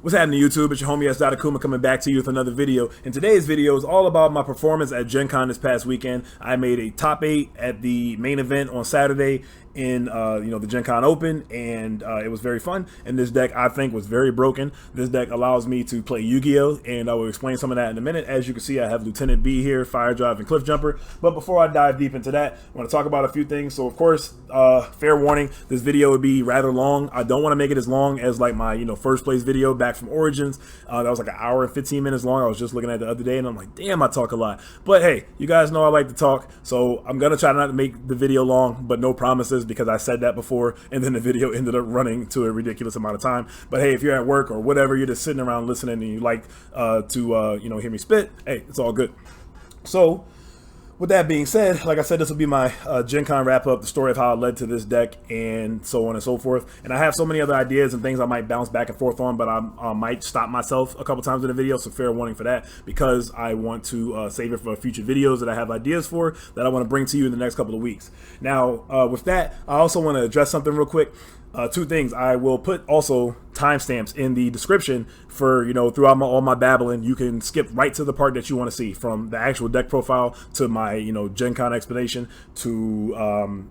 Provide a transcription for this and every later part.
What's happening, YouTube? It's your homie S.Akuma coming back to you with another video. And today's video is all about my performance at Gen Con this past weekend. I made a top 8 at the main event on Saturday in the Gen Con Open, and it was very fun. And this deck, I think, was very broken. This deck allows me to play Yu-Gi-Oh, and I will explain some of that in a minute. As you can see, I have Lieutenant B here, Firedrive, and Cliffjumper. But before I dive deep into that, I want to talk about a few things. So, of course, fair warning, this video would be rather long. I don't want to make it as long as like my first place video back from Origins. That was like an hour and 15 minutes long. I was just looking at it the other day, and I'm like, damn, I talk a lot. But hey, you guys know I like to talk, so I'm gonna try not to make the video long, but no promises, because I said that before, and then the video ended up running to a ridiculous amount of time. But hey, if you're at work or whatever, you're just sitting around listening, and you like to hear me spit, hey, it's all good. So with that being said, like I said, this will be my Gen Con wrap up, the story of how I led to this deck, and so on and so forth. And I have so many other ideas and things I might bounce back and forth on, but I might stop myself a couple times in the video, so fair warning for that, because I want to save it for future videos that I have ideas for that I want to bring to you in the next couple of weeks. Now, with that, I also want to address something real quick. Two things. I will put also timestamps in the description for, throughout all my babbling. You can skip right to the part that you want to see, from the actual deck profile to my, Gen Con explanation to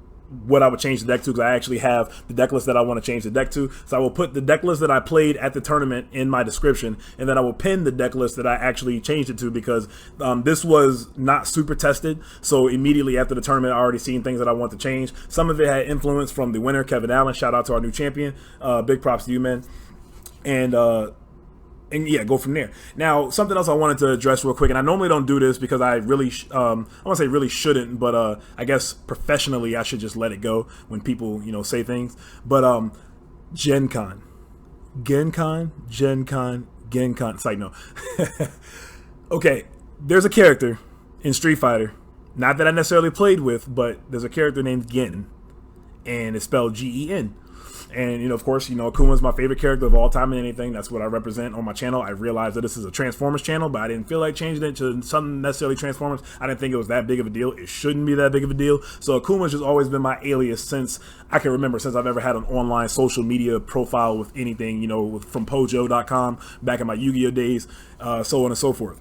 what I would change the deck to, because I actually have the deck list that I want to change the deck to. So I will put the deck list that I played at the tournament in my description, and then I will pin the deck list that I actually changed it to, because this was not super tested. So immediately after the tournament, I already seen things that I want to change. Some of it had influence from the winner, Kevin Allen. Shout out to our new champion. Big props to you, man. And yeah, go from there. Now, something else I wanted to address real quick, and I normally don't do this because I really, I want to say really shouldn't, but I guess professionally I should just let it go when people, say things. But Gen Con, Gen Con, Gen Con, Gen Con. It's like, no. Okay, there's a character in Street Fighter, not that I necessarily played with, but there's a character named Gen, and it's spelled G-E-N. And, of course, Akuma's my favorite character of all time in anything. That's what I represent on my channel. I realized that this is a Transformers channel, but I didn't feel like changing it to something necessarily Transformers. I didn't think it was that big of a deal. It shouldn't be that big of a deal. So Akuma's just always been my alias since I can remember, since I've ever had an online social media profile with anything, from Pojo.com, back in my Yu-Gi-Oh days, so on and so forth.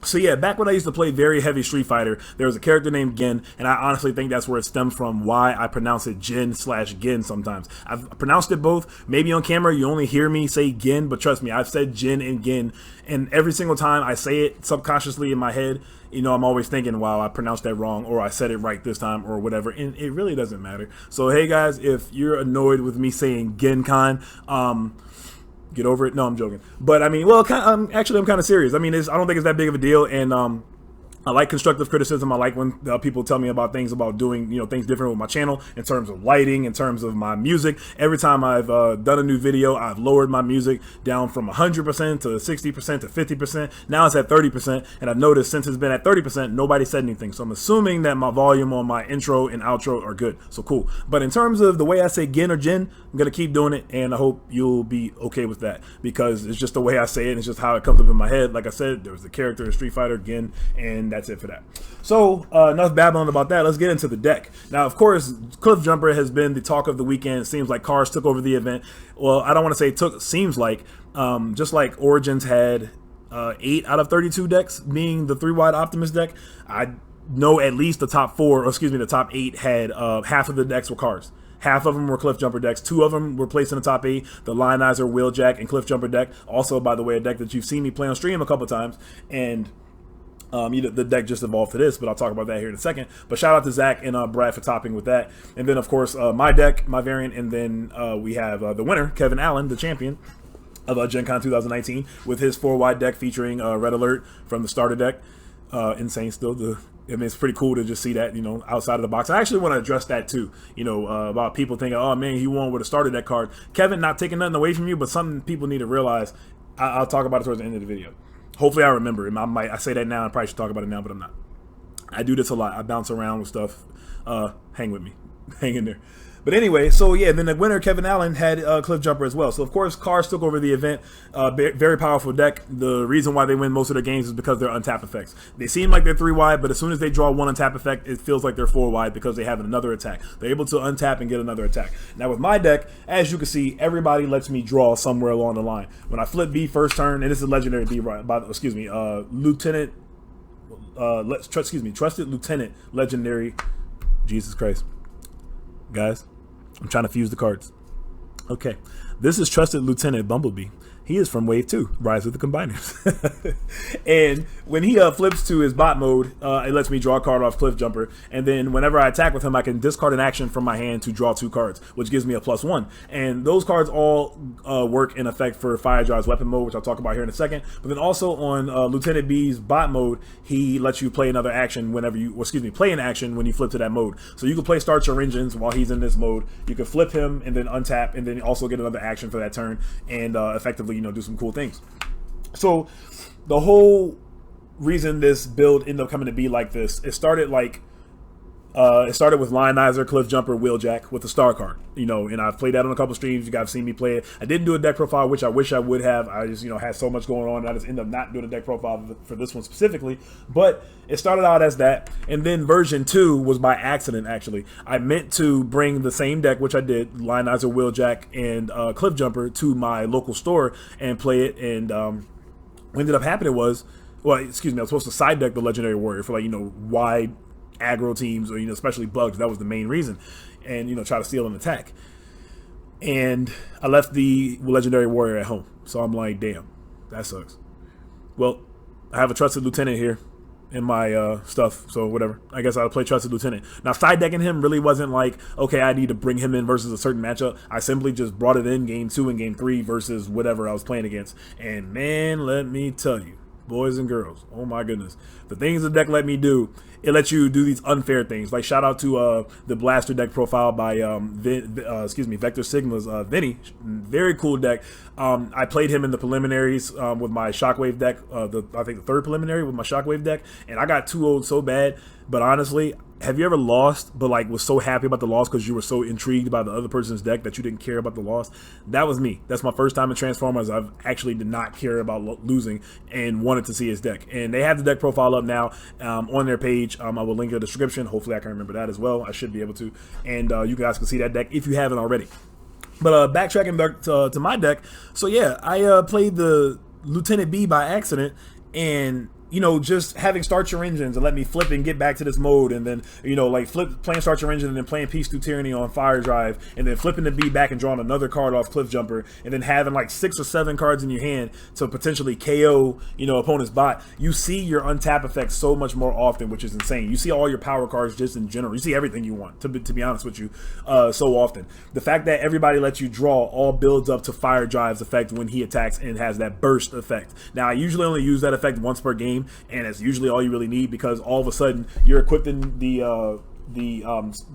So yeah, back when I used to play very heavy Street Fighter, there was a character named Gen, and I honestly think that's where it stemmed from, why I pronounce it Gen/Gen sometimes. I've pronounced it both. Maybe on camera you only hear me say Gen, but trust me, I've said Gen and Gen, and every single time I say it subconsciously in my head, I'm always thinking, wow, I pronounced that wrong, or I said it right this time, or whatever, and it really doesn't matter. So hey guys, if you're annoyed with me saying Gen Con, get over it. No, I'm joking. But I mean, well, I'm kind of serious. I mean, I don't think it's that big of a deal, and I like constructive criticism. I like when people tell me about things, about doing things different with my channel in terms of lighting, in terms of my music. Every time I've done a new video, I've lowered my music down from 100% to 60% to 50%. Now it's at 30%, and I've noticed since it's been at 30%, nobody said anything. So I'm assuming that my volume on my intro and outro are good. So cool. But in terms of the way I say Gen or Gen, I'm gonna keep doing it, and I hope you'll be okay with that, because it's just the way I say it, and it's just how it comes up in my head. Like I said, there was the character in Street Fighter, Gen, and that's it for that. So enough babbling about that. Let's get into the deck. Now, of course, Cliffjumper has been the talk of the weekend. It seems like cars took over the event. Well, I don't want to say took. Seems like just like Origins had 8 out of 32 decks being the 3-wide Optimus deck. I know at least the top 4, or excuse me, the top 8 had half of the decks were cars. Half of them were Cliffjumper decks. 2 of them were placed in the top 8. The Lionizer, Wheeljack, and Cliffjumper deck. Also, by the way, a deck that you've seen me play on stream a couple times. And the deck just evolved to this, but I'll talk about that here in a second. But shout out to Zach and Brad for topping with that. And then, of course, my deck, my variant, and then we have the winner, Kevin Allen, the champion of Gen Con 2019, with his 4-wide deck featuring Red Alert from the starter deck. Insane still. I mean, it's pretty cool to just see that, outside of the box. I actually want to address that too, about people thinking, oh man, he won with a starter deck card. Kevin, not taking nothing away from you, but something people need to realize. I'll talk about it towards the end of the video. Hopefully I remember it. I say that now. I probably should talk about it now, but I'm not. I do this a lot. I bounce around with stuff. Hang with me. Hang in there. But anyway, so yeah, then the winner, Kevin Allen, had Cliffjumper as well. So of course, Cars took over the event. Very powerful deck. The reason why they win most of their games is because they're untap effects. They seem like they're 3 wide, but as soon as they draw one untap effect, it feels like they're 4 wide because they have another attack. They're able to untap and get another attack. Now with my deck, as you can see, everybody lets me draw somewhere along the line. When I flip B first turn, and this is legendary B, Lieutenant. Trusted Lieutenant, legendary. Jesus Christ, guys. I'm trying to fuse the cards. Okay, this is Trusted Lieutenant Bumblebee. He is from Wave 2, Rise of the Combiners. And when he flips to his bot mode, it lets me draw a card off Cliffjumper. And then whenever I attack with him, I can discard an action from my hand to draw 2 cards, which gives me a +1. And those cards all work in effect for Firedrive's weapon mode, which I'll talk about here in a second. But then also on Lieutenant B's bot mode, he lets you play another action whenever you, play an action when you flip to that mode. So you can play Start Your Engines while he's in this mode. You can flip him and then untap, and then also get another action for that turn, and effectively, do some cool things. So the whole reason this build ended up coming to be like this, it started with Lionizer, Cliffjumper, Wheeljack with the star card, and I've played that on a couple streams. You guys have seen me play it. I didn't do a deck profile, which I wish I would have. I just, had so much going on, and I just ended up not doing a deck profile for this one specifically. But it started out as that, and then version 2 was by accident, actually. I meant to bring the same deck, which I did, Lionizer, Wheeljack, and Cliffjumper, to my local store and play it, and what ended up happening was, I was supposed to side deck the Legendary Warrior for, wide aggro teams, or especially bugs. That was the main reason, and try to steal an attack. And I left the Legendary Warrior at home, so I'm like, damn, that sucks. Well, I have a Trusted Lieutenant here in my stuff, so whatever. I guess I'll play Trusted Lieutenant. Now, side decking him really wasn't like, okay, I need to bring him in versus a certain matchup. I simply just brought it in game 2 and game 3 versus whatever I was playing against. And man, let me tell you, boys and girls, oh my goodness, the things the deck let me do, it lets you do these unfair things. Like, shout out to the Blaster deck profile by Vector Sigma's Vinny. Very cool deck. I played him in the preliminaries with my Shockwave deck, I think the 3rd preliminary with my Shockwave deck, and I got 2-0'd so bad. But honestly, have you ever lost but was so happy about the loss because you were so intrigued by the other person's deck that you didn't care about the loss? That was me. That's my first time in Transformers. I've actually did not care about losing and wanted to see his deck. And they have the deck profile up now on their page. I will link in the description. Hopefully I can remember that as well. I should be able to. And you guys can see that deck if you haven't already. But backtracking back to my deck. So yeah, I played the Lieutenant B by accident, and just having Start Your Engines and let me flip and get back to this mode, and then, playing Start Your Engine and then playing Peace Through Tyranny on Firedrive, and then flipping the B back and drawing another card off Cliffjumper, and then having 6 or 7 cards in your hand to potentially KO, opponent's bot. You see your untap effects so much more often, which is insane. You see all your power cards just in general. You see everything you want, to be honest with you, so often. The fact that everybody lets you draw all builds up to Firedrive's effect when he attacks and has that burst effect. Now, I usually only use that effect once per game, and it's usually all you really need, because all of a sudden you're equipping the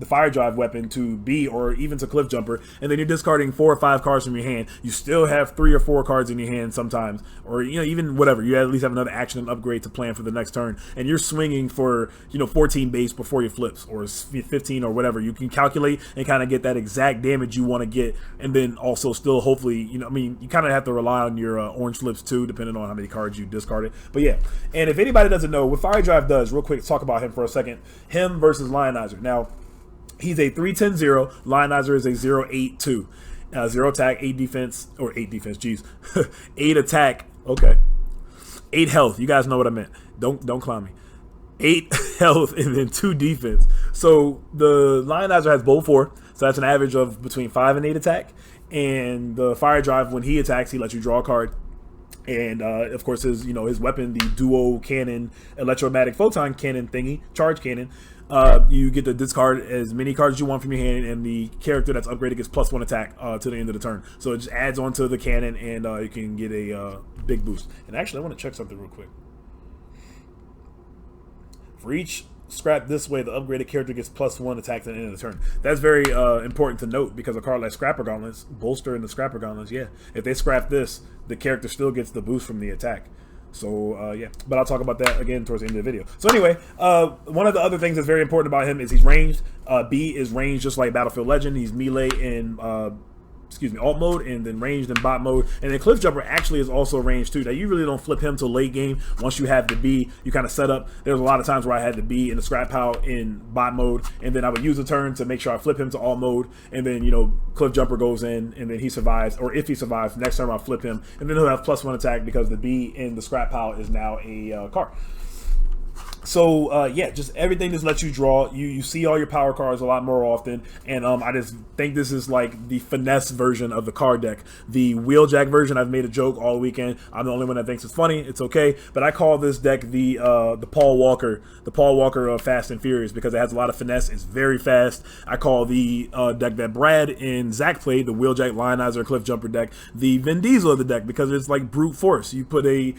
Firedrive weapon to B or even to Cliffjumper, and then you're discarding 4 or 5 cards from your hand. You still have 3 or 4 cards in your hand sometimes, or even whatever. You at least have another action and upgrade to plan for the next turn, and you're swinging for 14 base before your flips, or 15 or whatever. You can calculate and kind of get that exact damage you want to get, and then also still hopefully you kind of have to rely on your orange flips too, depending on how many cards you discarded. But yeah, and if anybody doesn't know what Firedrive does, real quick, talk about him for a second. Him versus Lionizer. Now, he's a 3-10-0. Lionizer is a 0-8-2. 0 attack, 8 defense, or 8 defense, jeez. 8 attack, okay. 8 health, you guys know what I meant. Don't clown me. 8 health and then 2 defense. So the Lionizer has bow 4, so that's an average of between 5 and 8 attack. And the Firedrive, when he attacks, he lets you draw a card. And of course, his weapon, the duo cannon electromagnetic photon cannon thingy, charge cannon, you get to discard as many cards as you want from your hand, and the character that's upgraded gets +1 attack to the end of the turn. So it just adds on to the cannon, and you can get a big boost. And actually, I want to check something real quick. For each scrap this way, the upgraded character gets +1 attack to the end of the turn. That's very important to note, because a card like Scrapper Gauntlets, Bolster and the Scrapper Gauntlets, yeah, if they scrap this, the character still gets the boost from the attack. So yeah, but I'll talk about that again towards the end of the video. So anyway, one of the other things that's very important about him is he's ranged. B is ranged just like Battlefield Legend. He's melee in alt mode, and then ranged in bot mode. And then Cliffjumper actually is also ranged too. Now you really don't flip him till late game. Once you have the B, you kind of set up. There's a lot of times where I had the B in the scrap pile in bot mode, and then I would use a turn to make sure I flip him to alt mode, and then Cliffjumper goes in, and then he survives, or if he survives, next turn I'll flip him, and then he'll have +1 attack because the B in the scrap pile is now a card. So yeah, just everything just lets you draw. You see all your power cards a lot more often, and I just think this is like the finesse version of the card deck. The Wheeljack version, I've made a joke all weekend. I'm the only one that thinks it's funny. It's okay, but I call this deck the Paul Walker of Fast and Furious, because it has a lot of finesse. It's very fast. I call the deck that Brad and Zach played, the Wheeljack Lionizer Cliffjumper deck, the Vin Diesel of the deck, because it's like brute force. You put the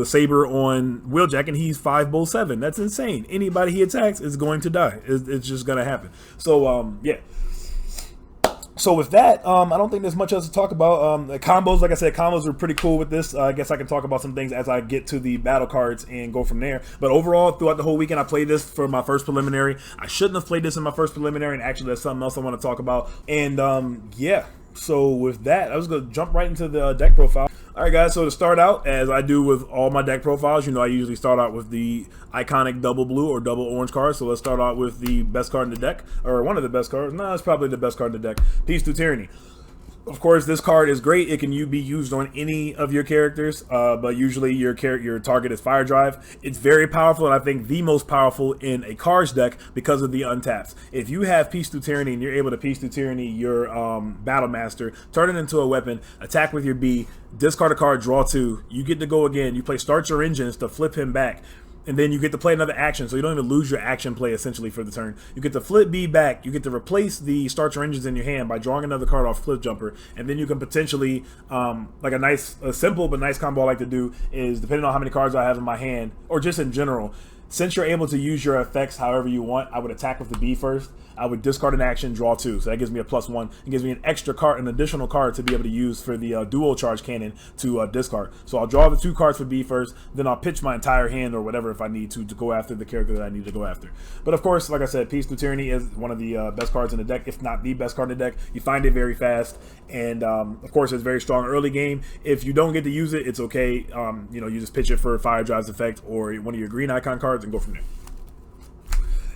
Saber on Wheeljack and he's 5-7. That's insane. Anybody he attacks is going to die. It's just going to happen. So, yeah. So with that, I don't think there's much else to talk about. The combos, like I said, combos are pretty cool with this. I guess I can talk about some things as I get to the battle cards and go from there. But overall, throughout the whole weekend, I played this for my first preliminary. I shouldn't have played this in my first preliminary, and actually there's something else I want to talk about. And yeah. So with that, I was going to jump right into the deck profile. Alright guys, so to start out, as I do with all my deck profiles, I usually start out with the iconic double blue or double orange card. So let's start out with the best card in the deck, or one of the best cards. No, it's probably the best card in the deck. Peace to Tyranny. Of course, this card is great. It can be used on any of your characters, but usually your target is Firedrive. It's very powerful, and I think the most powerful in a cards deck because of the untaps. If you have Peace Through Tyranny and you're able to Peace Through Tyranny your Battle Master, turn it into a weapon, attack with your B, discard a card, draw 2, you get to go again. You play Start Your Engines to flip him back. And then you get to play another action, so you don't even lose your action play essentially for the turn. You get to flip B back, you get to replace the Start Your Engines in your hand by drawing another card off Cliffjumper, and then you can potentially, like a simple but nice combo I like to do is, depending on how many cards I have in my hand, or just in general, since you're able to use your effects however you want, I would attack with the B first. I would discard an action, draw 2. So that gives me a +1. It gives me an extra card, an additional card to be able to use for the dual charge cannon to discard. So I'll draw the 2 cards for B first, then I'll pitch my entire hand or whatever if I need to go after the character that I need to go after. But of course, like I said, Peace Through Tyranny is one of the best cards in the deck, if not the best card in the deck. You find it very fast, and of course it's very strong early game. If you don't get to use it, it's okay. You just pitch it for Firedrive's effect or one of your green icon cards and go from there.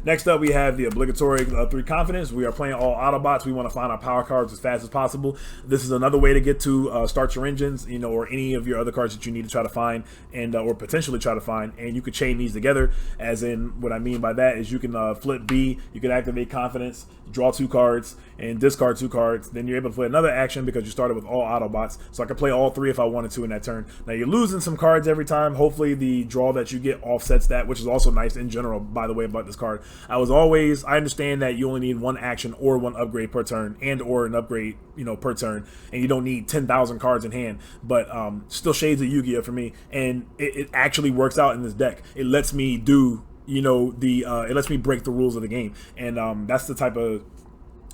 Next up, we have the obligatory 3 confidence. We are playing all Autobots. We want to find our power cards as fast as possible. This is another way to get to Start Your Engines, or any of your other cards that you need to try to find, and or potentially try to find. And you could chain these together. As in, what I mean by that is you can flip B, you can activate confidence, draw 2 cards, and discard 2 cards. Then you're able to play another action because you started with all Autobots. So I could play all 3 if I wanted to in that turn. Now you're losing some cards every time. Hopefully the draw that you get offsets that, which is also nice in general, by the way, about this card. I understand that you only need 1 action or 1 upgrade per turn, and or an upgrade, per turn, and you don't need 10,000 cards in hand, but still shades of Yu-Gi-Oh for me, and it actually works out in this deck. It lets me do, it lets me break the rules of the game, and that's the type of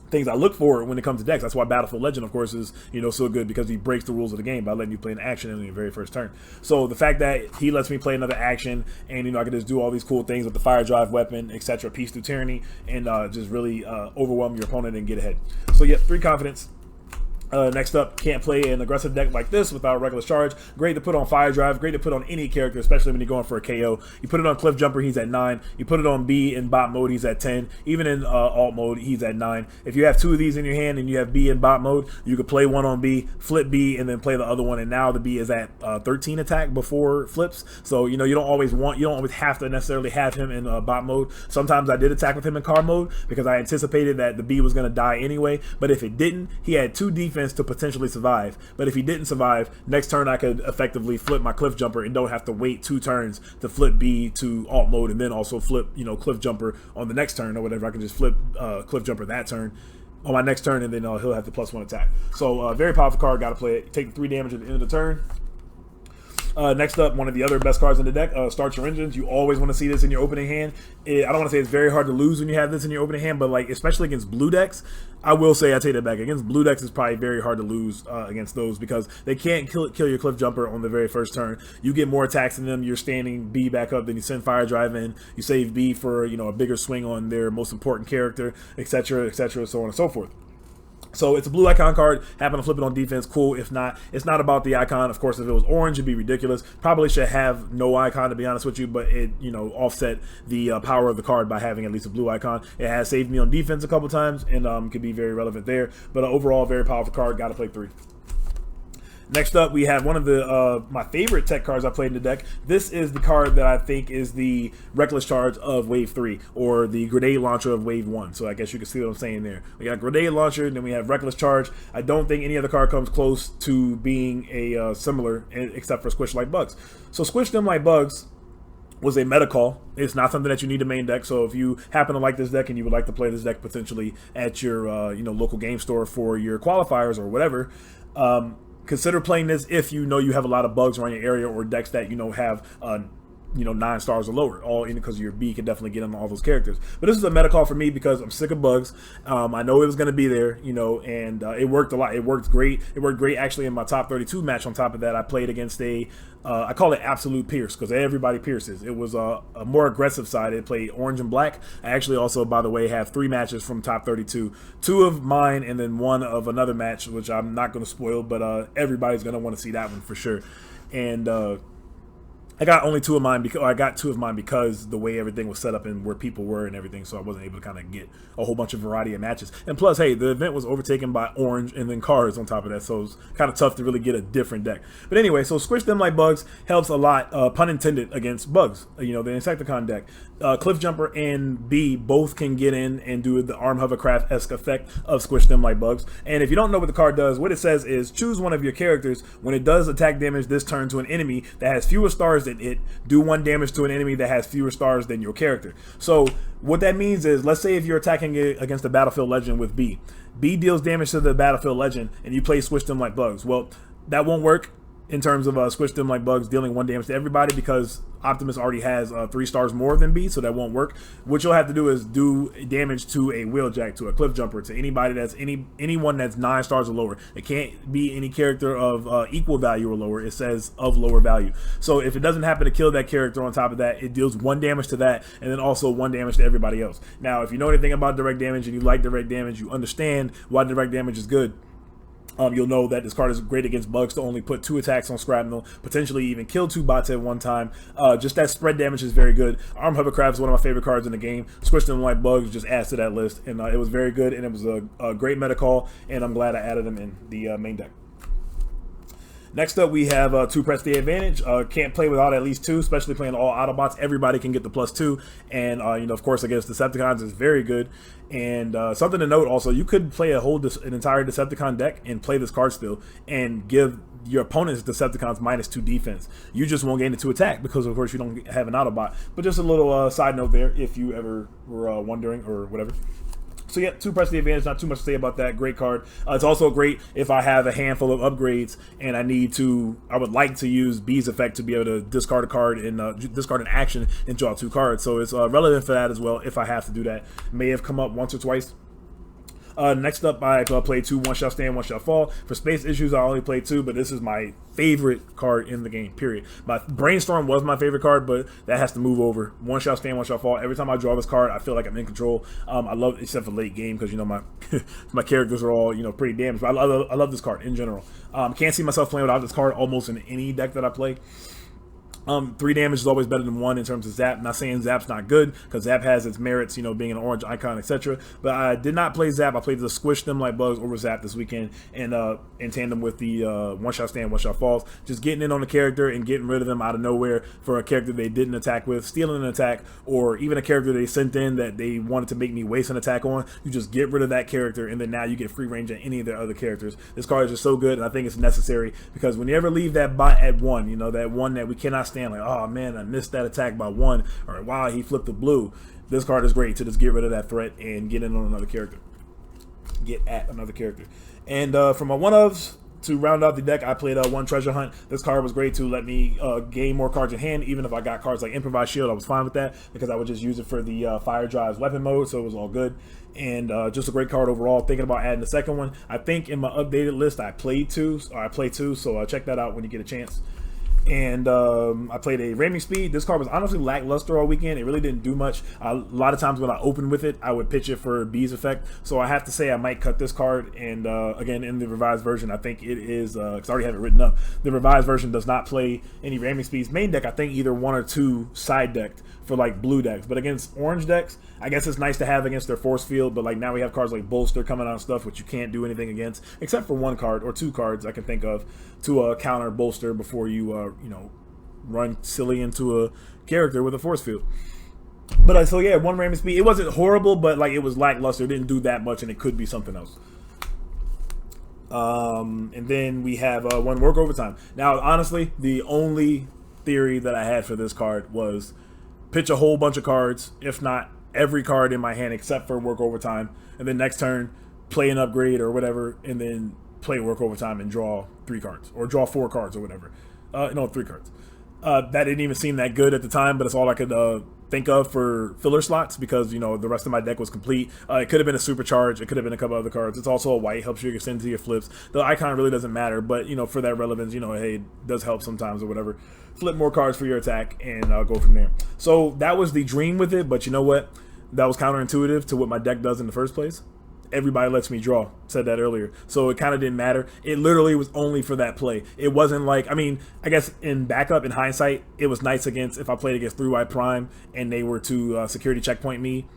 things I look for when it comes to decks. That's why Battlefield Legend, of course, is so good, because he breaks the rules of the game by letting you play an action in your very first turn. So the fact that he lets me play another action, and I can just do all these cool things with the Firedrive weapon, etc., Peace Through Tyranny, and just really overwhelm your opponent and get ahead. So yeah, 3 confidence. Next up, can't play an aggressive deck like this without reckless charge. Great to put on Firedrive, great to put on any character, especially when you're going for a KO. You put it on Cliffjumper, he's at 9. You put it on B in bot mode, he's at 10. Even in alt mode, he's at 9. If you have 2 of these in your hand and you have B in bot mode, you could play one on B, flip B, and then play the other one. And now the B is at 13 attack before flips. So you don't always have to necessarily have him in bot mode. Sometimes I did attack with him in car mode because I anticipated that the B was going to die anyway. But if it didn't, he had 2 defense to potentially survive. But if he didn't survive, next turn I could effectively flip my Cliffjumper and don't have to wait 2 turns to flip B to alt mode and then also flip Cliffjumper on the next turn or whatever. I can just flip Cliffjumper that turn on my next turn, and then he'll have the +1 attack. So very powerful card, gotta play it. Take the 3 damage at the end of the turn. Next up, one of the other best cards in the deck, Start Your Engines. You always want to see this in your opening hand. I don't want to say it's very hard to lose when you have this in your opening hand, but like especially against blue decks, I will say I take that back. Against blue decks, it's probably very hard to lose against those because they can't kill your Cliffjumper on the very first turn. You get more attacks than them. You're standing B back up, then you send Firedrive in. You save B for a bigger swing on their most important character, etc., so on and so forth. So it's a blue icon card. Happen to flip it on defense, cool. If not, it's not about the icon. Of course, if it was orange, it'd be ridiculous. Probably should have no icon, to be honest with you, but it offset the power of the card by having at least a blue icon. It has saved me on defense a couple times and could be very relevant there. But overall, very powerful card. Got to play 3. Next up, we have one of the my favorite tech cards I played in the deck. This is the card that I think is the Reckless Charge of Wave 3, or the Grenade Launcher of Wave 1. So I guess you can see what I'm saying there. We got Grenade Launcher, and then we have Reckless Charge. I don't think any other card comes close to being a similar, except for Squish Like Bugs. So Squish Them Like Bugs was a meta call. It's not something that you need to main deck. So if you happen to like this deck and you would like to play this deck potentially at your local game store for your qualifiers or whatever, consider playing this if you know you have a lot of bugs around your area or decks that have 9 stars or lower. All in because your B can definitely get on all those characters. But this is a meta call for me because I'm sick of bugs. I know it was going to be there, and it worked a lot. It worked great. It worked great actually in my top 32 match. On top of that, I played against I call it Absolute Pierce because everybody pierces. It was a more aggressive side. It played orange and black. I actually also, by the way, have 3 matches from top 32. 2 of mine and then 1 of another match, which I'm not going to spoil, but everybody's going to want to see that one for sure. And I got only 2 of mine because the way everything was set up and where people were and everything, so I wasn't able to kind of get a whole bunch of variety of matches. And plus, hey, the event was overtaken by orange and then cards on top of that, so it was kind of tough to really get a different deck. But anyway, so Squish Them Like Bugs helps a lot, pun intended, against bugs. The Insecticon deck. Cliffjumper and B both can get in and do the Arm Hovercraft-esque effect of Squish Them Like Bugs. And if you don't know what the card does, what it says is choose one of your characters. When it does attack damage this turn to an enemy that has fewer stars than it, do 1 damage to an enemy that has fewer stars than your character. So what that means is, let's say if you're attacking against a Battlefield Legend with B deals damage to the Battlefield Legend and you play Squish Them Like Bugs. Well, that won't work in terms of Squish Them Like Bugs dealing 1 damage to everybody because Optimus already has 3 stars more than B, so that won't work. What you'll have to do is do damage to a Wheeljack, to a Cliffjumper, to anybody that's anyone that's 9 stars or lower. It can't be any character of equal value or lower. It says of lower value. So if it doesn't happen to kill that character on top of that, it deals 1 damage to that, and then also 1 damage to everybody else. Now, if you know anything about direct damage and you like direct damage, you understand why direct damage is good. You'll know that this card is great against bugs to only put 2 attacks on Scrapnel, potentially even kill 2 bots at one time. Just that spread damage is very good. Arm Hovercraft is one of my favorite cards in the game. Squish Them Like Bugs just adds to that list, and it was very good, and it was a great meta call, and I'm glad I added them in the main deck. Next up, we have 2 Press the Avantage. Can't play without at least 2, especially playing all Autobots. Everybody can get the +2, and of course, against Decepticons is very good. And something to note also, you could play an entire Decepticon deck and play this card still, and give your opponent's Decepticons -2 defense. You just won't gain the 2 attack because, of course, you don't have an Autobot. But just a little side note there, if you ever were wondering or whatever. So yeah, 2 Press the Advantage, not too much to say about that. Great card. It's also great if I have a handful of upgrades and I would like to use B's effect to be able to discard a card and discard an action and draw 2 cards. So it's relevant for that as well if I have to do that. May have come up once or twice. Next up, I played 2 One Shall Stand, One Shall Fall. For space issues, I only played 2, but this is my favorite card in the game, period. My Brainstorm was my favorite card, but that has to move over. One Shall Stand, One Shall Fall. Every time I draw this card, I feel like I'm in control. I love it, except for late game, because my my characters are all pretty damaged. But I love this card in general. Can't see myself playing without this card almost in any deck that I play. 3 damage is always better than 1 in terms of Zap. I'm not saying Zap's not good, because Zap has its merits, being an orange icon, etc. But I did not play Zap. I played the Squish Them Like Bugs over Zap this weekend, and in tandem with the One Shall Stand, One Shall Fall. Just getting in on the character and getting rid of them out of nowhere for a character they didn't attack with, stealing an attack, or even a character they sent in that they wanted to make me waste an attack on. You just get rid of that character, and then now you get free range at any of their other characters. This card is just so good, and I think it's necessary, because when you ever leave that bot at 1, that 1 that we cannot stand, like, oh man, I missed that attack by 1, or wow, he flipped the blue. This card is great to just get rid of that threat and get in on another character. Get at another character. And for my one-ofs, to round out the deck, I played one Treasure Hunt. This card was great to let me gain more cards in hand. Even if I got cards like Improvised Shield, I was fine with that because I would just use it for the Firedrive's weapon mode, so it was all good. And just a great card overall. Thinking about adding the second one. I think in my updated list I play two, so check that out when you get a chance. And I played a Ramming Speed. This card was honestly lackluster all weekend. It really didn't do much. A lot of times when I opened with it, I would pitch it for Bee's effect. So I have to say I might cut this card. And again, in the revised version, I think it is, because I already have it written up, the revised version does not play any Ramming Speeds. Main deck, I think either one or two side decked for like blue decks. But against orange decks, I guess it's nice to have against their force field. But like now we have cards like Bolster coming out and stuff, which you can't do anything against, except for one card or two cards I can think of to counter Bolster before you, you know, run silly into a character with a force field. But so yeah, one Ramming Speed. It wasn't horrible, but like it was lackluster. It didn't do that much, and it could be something else. And then we have one Work Overtime. Now, honestly, the only theory that I had for this card was pitch a whole bunch of cards, if not every card in my hand except for Work Overtime, and then next turn play an upgrade or whatever, and then play Work Overtime and draw 3 cards or draw 4 cards or whatever. No, 3 cards. That didn't even seem that good at the time, but it's all I could think of for filler slots because, you know, the rest of my deck was complete. It could have been a Supercharge. It could have been a couple other cards. It's also a white, helps you extend to your flips. The icon really doesn't matter, but, you know, for that relevance, you know, hey, it does help sometimes or whatever. Flip more cards for your attack and go from there. So that was the dream with it, but you know what? That was counterintuitive to what my deck does in the first place. Everybody lets me draw. Said that earlier. So it kind of didn't matter. It literally was only for that play. It wasn't like, I mean, I guess in backup, in hindsight, it was nice against, if I played against 3-White Prime and they were to security checkpoint me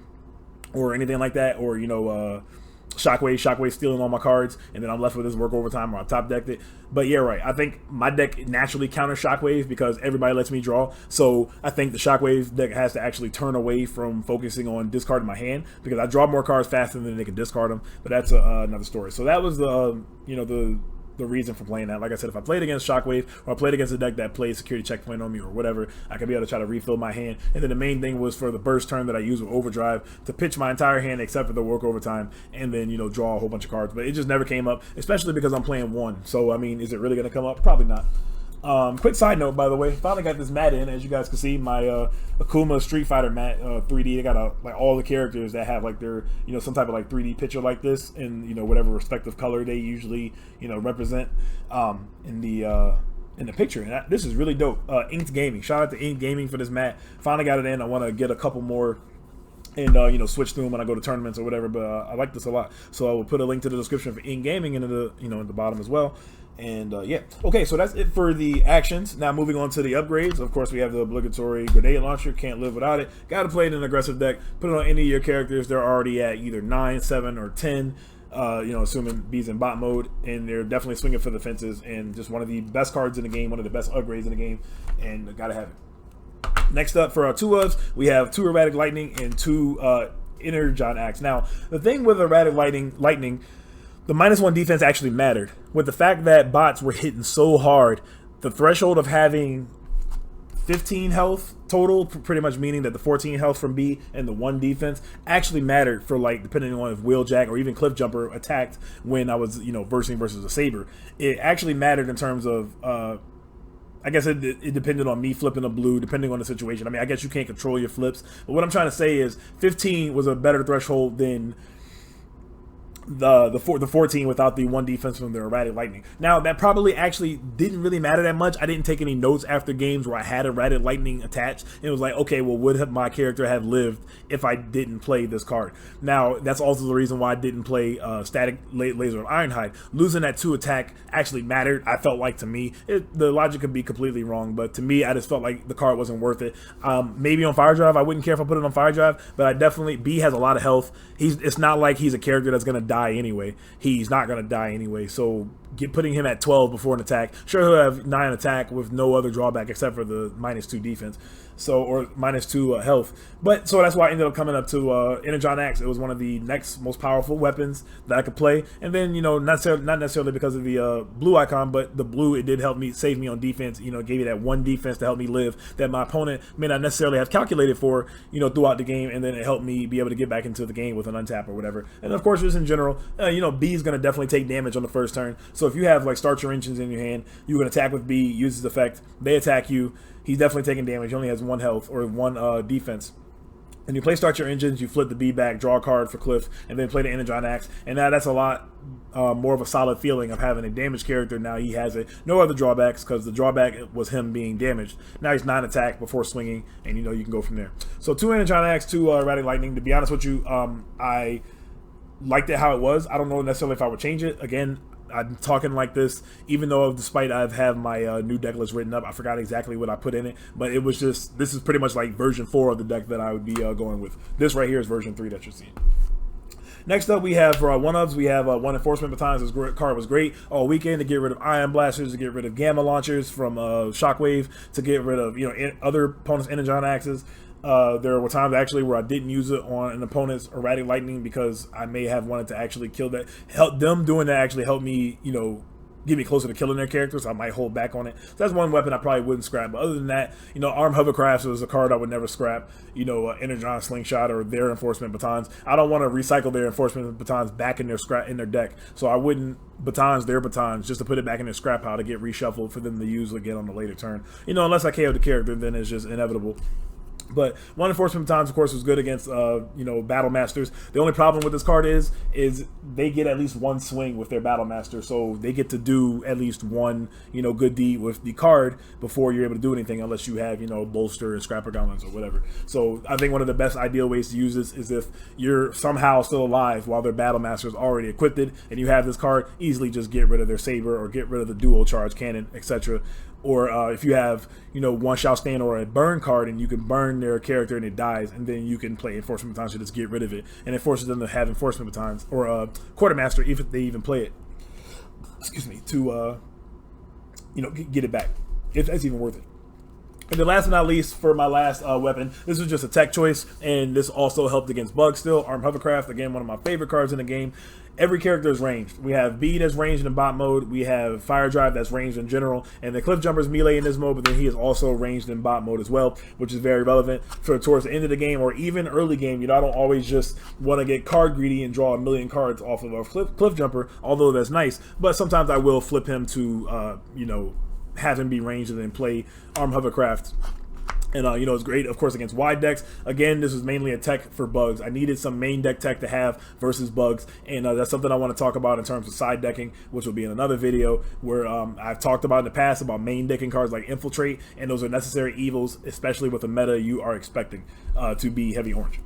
or anything like that, or, you know, Shockwave stealing all my cards, and then I'm left with this Work Overtime or I top decked it. But yeah, right. I think my deck naturally counters Shockwave because everybody lets me draw. So I think the Shockwave deck has to actually turn away from focusing on discarding my hand because I draw more cards faster than they can discard them. But that's another story. So that was the you know, the reason for playing that. Like I said, if I played against Shockwave or I played against a deck that plays security checkpoint on me or whatever, I could be able to try to refill my hand. And then the main thing was for the burst turn that I use with Overdrive to pitch my entire hand except for the Work Overtime and then, you know, draw a whole bunch of cards. But it just never came up, especially because I'm playing 1. So, I mean, is it really going to come up? Probably not. Quick side note, by the way, finally got this mat in. As you guys can see, my Akuma Street Fighter mat 3D. They got like all the characters that have like their, you know, some type of like 3D picture like this, and, you know, whatever respective color they usually, you know, represent in the picture. And this is really dope. Inked Gaming. Shout out to Inked Gaming for this mat. Finally got it in. I want to get a couple more and you know, switch through them when I go to tournaments or whatever. But I like this a lot, so I will put a link to the description for Inked Gaming and the, you know, at the bottom as well. And yeah, okay, so that's it for the actions. Now moving on to the upgrades. Of course, we have the obligatory grenade launcher. Can't live without it. Got to play it in an aggressive deck. Put it on any of your characters. They're already at either 9, 7, or 10. You know, assuming B's in bot mode, and they're definitely swinging for the fences. And just one of the best cards in the game, one of the best upgrades in the game, and gotta have it. Next up for our 2-ofs, we have 2 Erratic Lightning and 2 Energon Axe. Now, the thing with Erratic Lightning, the -1 defense actually mattered. With the fact that bots were hitting so hard, the threshold of having 15 health total, pretty much meaning that the 14 health from B and the 1 defense actually mattered for, like, depending on if Wheeljack or even Cliffjumper attacked when I was, you know, versing versus a Saber. It actually mattered in terms of, I guess it depended on me flipping a blue, depending on the situation. I mean, I guess you can't control your flips, but what I'm trying to say is 15 was a better threshold than the 14 without the 1 defense from the Erratic Lightning. Now, that probably actually didn't really matter that much. I didn't take any notes after games where I had Erratic Lightning attached. It was like, okay, well, would my character have lived if I didn't play this card? Now, that's also the reason why I didn't play Static Laser of Ironhide. Losing that 2 attack actually mattered, I felt like, to me. The logic could be completely wrong, but to me, I just felt like the card wasn't worth it. Maybe on Firedrive, I wouldn't care if I put it on Firedrive, but I definitely, B has a lot of health. It's not like he's a character that's going to die anyway. He's not going to die anyway, so putting him at 12 before an attack, sure, he'll have 9 attack with no other drawback except for the -2 defense, so, or -2 health. But so that's why I ended up coming up to Energon Axe. It was one of the next most powerful weapons that I could play. And then, you know, not necessarily because of the blue icon, but the blue, it did help me, save me on defense. You know, it gave me that 1 defense to help me live that my opponent may not necessarily have calculated for, you know, throughout the game. And then it helped me be able to get back into the game with an untap or whatever. And of course, just in general, you know, B is going to definitely take damage on the first turn. So So if you have like Start Your Engines in your hand, you can attack with B, uses the effect, they attack you. He's definitely taking damage. He only has 1 health or 1 defense. And you play Start Your Engines, you flip the B back, draw a card for Cliff, and then play the Energon Axe. And now that's a lot more of a solid feeling of having a damaged character. Now he has no other drawbacks, because the drawback was him being damaged. Now he's 9 attack before swinging, and you can go from there. So 2 Energon Axe, 2 Erratic Lightning. To be honest with you, I liked it how it was. I don't know necessarily if I would change it. Again, I'm talking like this, even though despite I've had my new deck list written up, I forgot exactly what I put in it, but it was just, this is pretty much like version 4 of the deck that I would be going with. This right here is version 3 that you're seeing. Next up, we have for one-ofs, we have 1 Enforcement Batons. This card was great all weekend to get rid of Ion Blasters, to get rid of Gamma Launchers from Shockwave, to get rid of other opponents' Energon Axes. There were times actually where I didn't use it on an opponent's Erratic Lightning because I may have wanted to actually kill that. Help them doing that actually helped me, get me closer to killing their characters. So I might hold back on it. So that's one weapon I probably wouldn't scrap. But other than that, Armed Hovercrafts was a card I would never scrap. Energon Slingshot or their Enforcement Batons. I don't want to recycle their Enforcement Batons back in their deck. So I wouldn't batons their batons just to put it back in their scrap pile to get reshuffled for them to use again on the later turn. Unless I KO the character, then it's just inevitable. But 1 Enforcement Batons, of course, was good against, Battle Masters. The only problem with this card is they get at least 1 swing with their Battle Master, so they get to do at least 1, good deed with the card before you're able to do anything, unless you have, Bolster and Scrapper Gauntlets or whatever. So I think one of the best ideal ways to use this is if you're somehow still alive while their Battle Master is already equipped, and you have this card, easily just get rid of their Saber or get rid of the Dual Charge Cannon, etc. Or if you have, One Shall Stand or a burn card, and you can burn their character and it dies, and then you can play Enforcement Batons to just get rid of it, and it forces them to have Enforcement Batons or Quartermaster if they even play it. Excuse me, to get it back if that's even worth it. And then last but not least, for my last weapon, this was just a tech choice, and this also helped against bugs still. Armed Hovercraft, again, one of my favorite cards in the game. Every character is ranged. We have B that's ranged in bot mode, we have Firedrive that's ranged in general, and the Cliffjumper's melee in this mode, but then he is also ranged in bot mode as well, which is very relevant for towards the end of the game or even early game. I don't always just want to get card greedy and draw a million cards off of a Cliffjumper, although that's nice, but sometimes I will flip him to, have him be ranged and then play Armed Hovercraft. And, it's great, of course, against wide decks. Again, this was mainly a tech for bugs. I needed some main deck tech to have versus bugs. And that's something I want to talk about in terms of side decking, which will be in another video where I've talked about in the past about main decking cards like Infiltrate. And those are necessary evils, especially with the meta you are expecting to be heavy orange.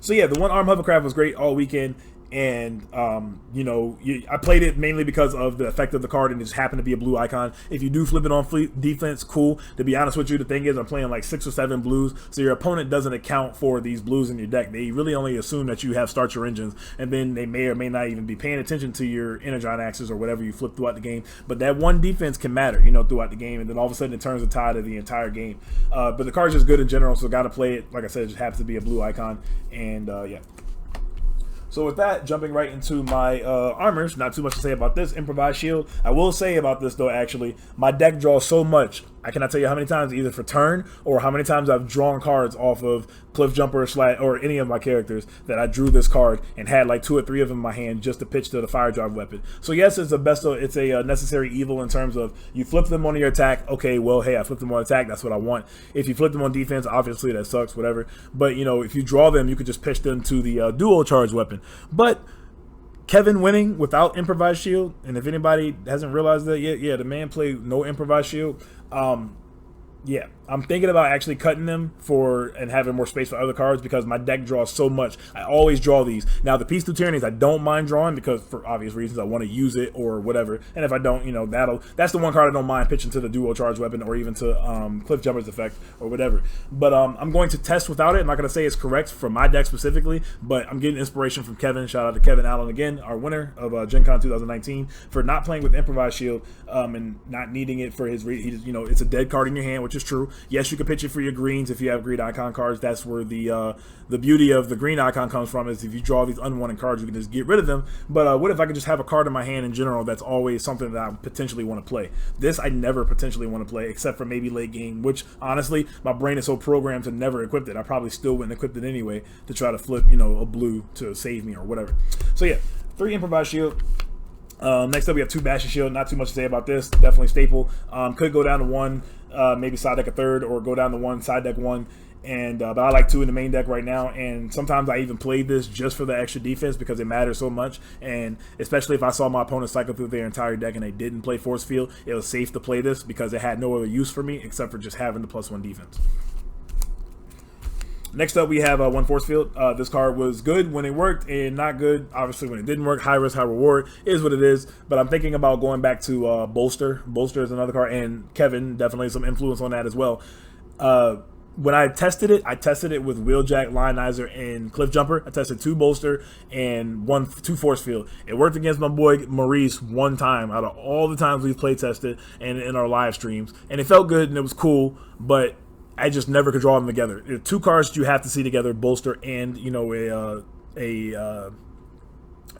So, yeah, the 1 Armed Hovercraft was great all weekend. And I played it mainly because of the effect of the card, and it just happened to be a blue icon. If you do flip it on defense, cool. To be honest with you, the thing is I'm playing like 6 or 7 blues, so your opponent doesn't account for these blues in your deck. They really only assume that you have Start Your Engines, and then they may or may not even be paying attention to your Energon Axes or whatever you flip throughout the game. But that 1 defense can matter, throughout the game, and then all of a sudden it turns the tide of the entire game. But the card's just good in general, so gotta play it. Like I said, it just happens to be a blue icon, and yeah. So with that, jumping right into my armors, not too much to say about this. Improvised Shield. I will say about this though, actually, my deck draws so much. I cannot tell you how many times, either for turn or how many times I've drawn cards off of Cliffjumper or any of my characters that I drew this card and had like 2 or 3 of them in my hand just to pitch to the Firedrive weapon. So yes, it's a necessary evil in terms of you flip them on your attack. Okay, well, hey, I flipped them on attack. That's what I want. If you flip them on defense, obviously that sucks, whatever. But if you draw them, you could just pitch them to the dual charge weapon. But Kevin winning without Improvised Shield, and if anybody hasn't realized that yet, yeah, the man played no Improvised Shield. Yeah, I'm thinking about actually cutting them and having more space for other cards because my deck draws so much. I always draw these. Now, the Peace Through Tyrannies I don't mind drawing because for obvious reasons I want to use it or whatever. And if I don't, that's the one card I don't mind pitching to the dual charge weapon or even to Cliffjumper's effect or whatever. But I'm going to test without it. I'm not going to say it's correct for my deck specifically, but I'm getting inspiration from Kevin. Shout out to Kevin Allen again, our winner of Gen Con 2019, for not playing with Improvised Shield and not needing it for his it's a dead card in your hand, which is true. Yes, you can pitch it for your greens if you have green icon cards. That's where the beauty of the green icon comes from, is if you draw these unwanted cards, you can just get rid of them. But what if I could just have a card in my hand in general that's always something that I potentially want to play? This I never potentially want to play, except for maybe late game, which honestly, my brain is so programmed to never equip it. I probably still wouldn't equip it anyway to try to flip, a blue to save me or whatever. So yeah, 3 Improvised Shield. Next up, we have 2 Bastion Shield. Not too much to say about this. Definitely staple. Could go down to 1, maybe side deck a 3rd, or go down to 1, side deck 1. And but I like 2 in the main deck right now, and sometimes I even played this just for the extra defense because it matters so much. And especially if I saw my opponent cycle through their entire deck and they didn't play Force Field, it was safe to play this because it had no other use for me except for just having the +1 defense. Next up, we have 1 Force Field. This card was good when it worked and not good, obviously, when it didn't work. High risk, high reward is what it is. But I'm thinking about going back to Bolster. Bolster is another card, and Kevin, definitely some influence on that as well. When I tested it with Wheeljack, Lionizer, and Cliffjumper. I tested 2 Bolster and 2 Force Field. It worked against my boy Maurice 1 time out of all the times we've play tested and in our live streams. And it felt good and it was cool, but I just never could draw them together. There are 2 cards you have to see together, Bolster and, you know,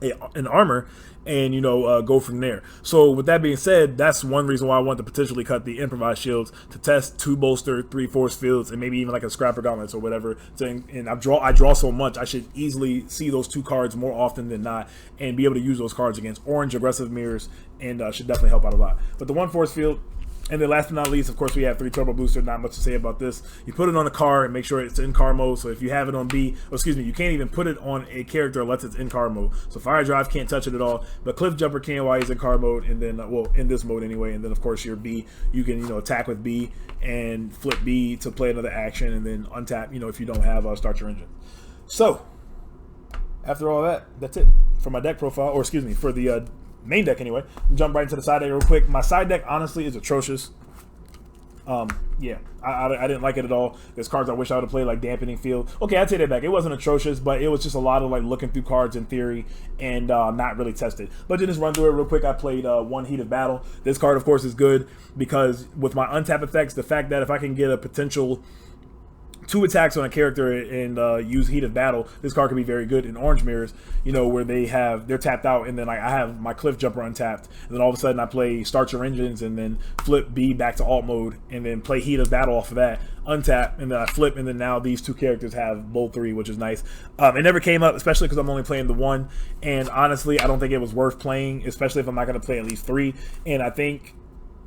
an armor, and, you know, go from there. So with that being said, that's one reason why I want to potentially cut the improvised shields to test 2 Bolster, 3 Force Fields, and maybe even like a Scrapper Gauntlets or whatever. And I draw so much, I should easily see those 2 cards more often than not and be able to use those cards against orange aggressive mirrors, and should definitely help out a lot. But the 1 Force Field. And then last but not least, of course, we have 3 Turbo Booster. Not much to say about this. You put it on a car and make sure it's in car mode. So if you have it on B, or excuse me, you can't even put it on a character unless it's in car mode. So Firedrive can't touch it at all, but Cliffjumper can while he's in car mode, and then, well, in this mode anyway. And then of course your B, you can, you know, attack with B and flip B to play another action, and then untap, you know, if you don't have Start Your Engine. So after all that, that's it for my deck profile, or excuse me, for the main deck anyway. Jump right into the side deck real quick. My side deck honestly is atrocious. Yeah, I didn't like it at all. There's cards I wish I would have played, like Dampening Field. Okay, I'd take that back. It wasn't atrocious, but it was just a lot of like looking through cards in theory and not really tested. But to just run through it real quick, I played 1 Heat of Battle. This card, of course, is good because with my untap effects, the fact that if I can get a potential 2 attacks on a character and use Heat of Battle, this card can be very good in orange mirrors, you know, where they're tapped out, and then like I have my Cliffjumper untapped, and then all of a sudden I play Start Your Engines and then flip B back to alt mode and then play Heat of Battle off of that, untap, and then I flip, and then now these 2 characters have both 3, which is nice. It never came up, especially because I'm only playing the 1, and honestly I don't think it was worth playing, especially if I'm not going to play at least 3, and I think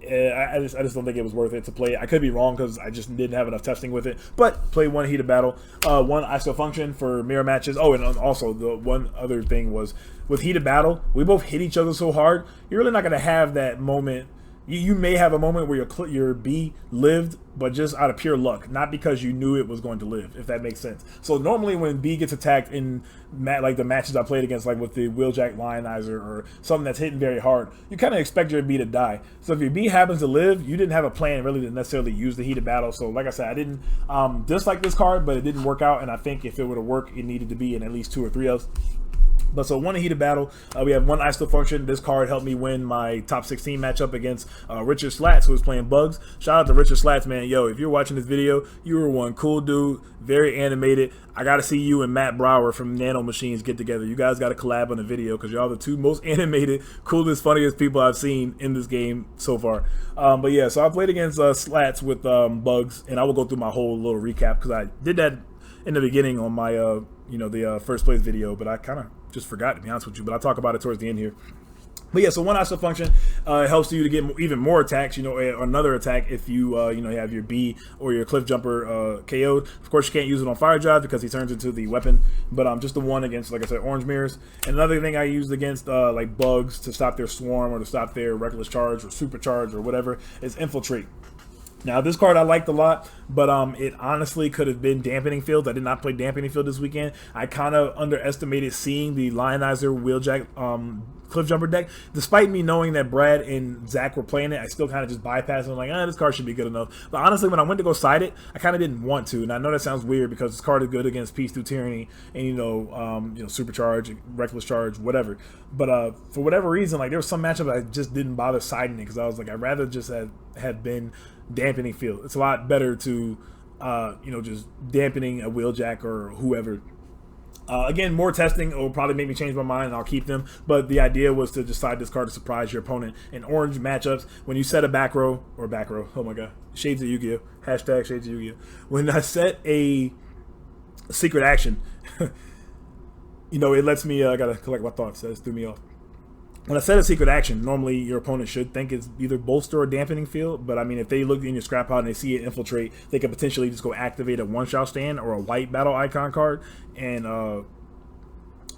I just don't think it was worth it to play. I could be wrong because I just didn't have enough testing with it. But play 1 Heat of Battle, 1 ISO Function for mirror matches. Oh, and also the one other thing was with Heat of Battle, we both hit each other so hard. You're really not going to have that moment. You may have a moment where your B lived, but just out of pure luck, not because you knew it was going to live, if that makes sense. So normally when B gets attacked in like the matches I played against, like with the Wheeljack Lionizer or something that's hitting very hard, you kind of expect your B to die. So if your B happens to live, you didn't have a plan really to necessarily use the Heat of Battle. So like I said, I didn't dislike this card, but it didn't work out, and I think if it would have worked, it needed to be in at least 2 or 3 of. But so 1 Heat of Battle, we have 1 ISO Function. This card helped me win my top 16 matchup against Richard Slats, who was playing Bugs. Shout out to Richard Slats, man. Yo, if you're watching this video, you were one cool dude, very animated. I got to see you and Matt Brower from Nano Machines get together. You guys got to collab on the video because y'all the 2 most animated, coolest, funniest people I've seen in this game so far. But yeah, so I played against Slats with Bugs, and I will go through my whole little recap because I did that in the beginning on my, you know, the first place video, but I kind of just forgot, to be honest with you, but I'll talk about it towards the end here. But yeah, so 1 ISO Function helps you to get even more attacks, you know, another attack if you, you know, you have your B or your Cliffjumper KO'd. Of course, you can't use it on Firedrive because he turns into the weapon, but just the 1 against, like I said, orange mirrors. And another thing I used against like Bugs to stop their swarm or to stop their reckless charge or supercharge or whatever is Infiltrate. Now, this card I liked a lot, but it honestly could have been Dampening Field. I did not play Dampening Field this weekend. I kind of underestimated seeing the Lionizer Wheeljack Cliffjumper deck. Despite me knowing that Brad and Zach were playing it, I still kind of just bypassed it. I'm like, this card should be good enough. But honestly, when I went to go side it, I kind of didn't want to. And I know that sounds weird because this card is good against Peace Through Tyranny and, you know, Supercharge, Reckless Charge, whatever. But for whatever reason, like there was some matchups I just didn't bother siding it because I was like, I'd rather just have been Dampening Field. It's a lot better to, you know, just dampening a Wheeljack or whoever. Again, more testing will probably make me change my mind and I'll keep them. But the idea was to decide this card to surprise your opponent. In orange matchups, when you set a back row, oh my god, Shades of Yu-Gi-Oh! Hashtag Shades of Yu-Gi-Oh! When I set a secret action, you know, it lets me, I gotta collect my thoughts, that threw me off. when I set a secret action, normally your opponent should think it's either bolster or dampening field. But I mean, if they look in your scrap pile and they see it infiltrate, they could potentially just go activate a one-shot stand or a white battle icon card and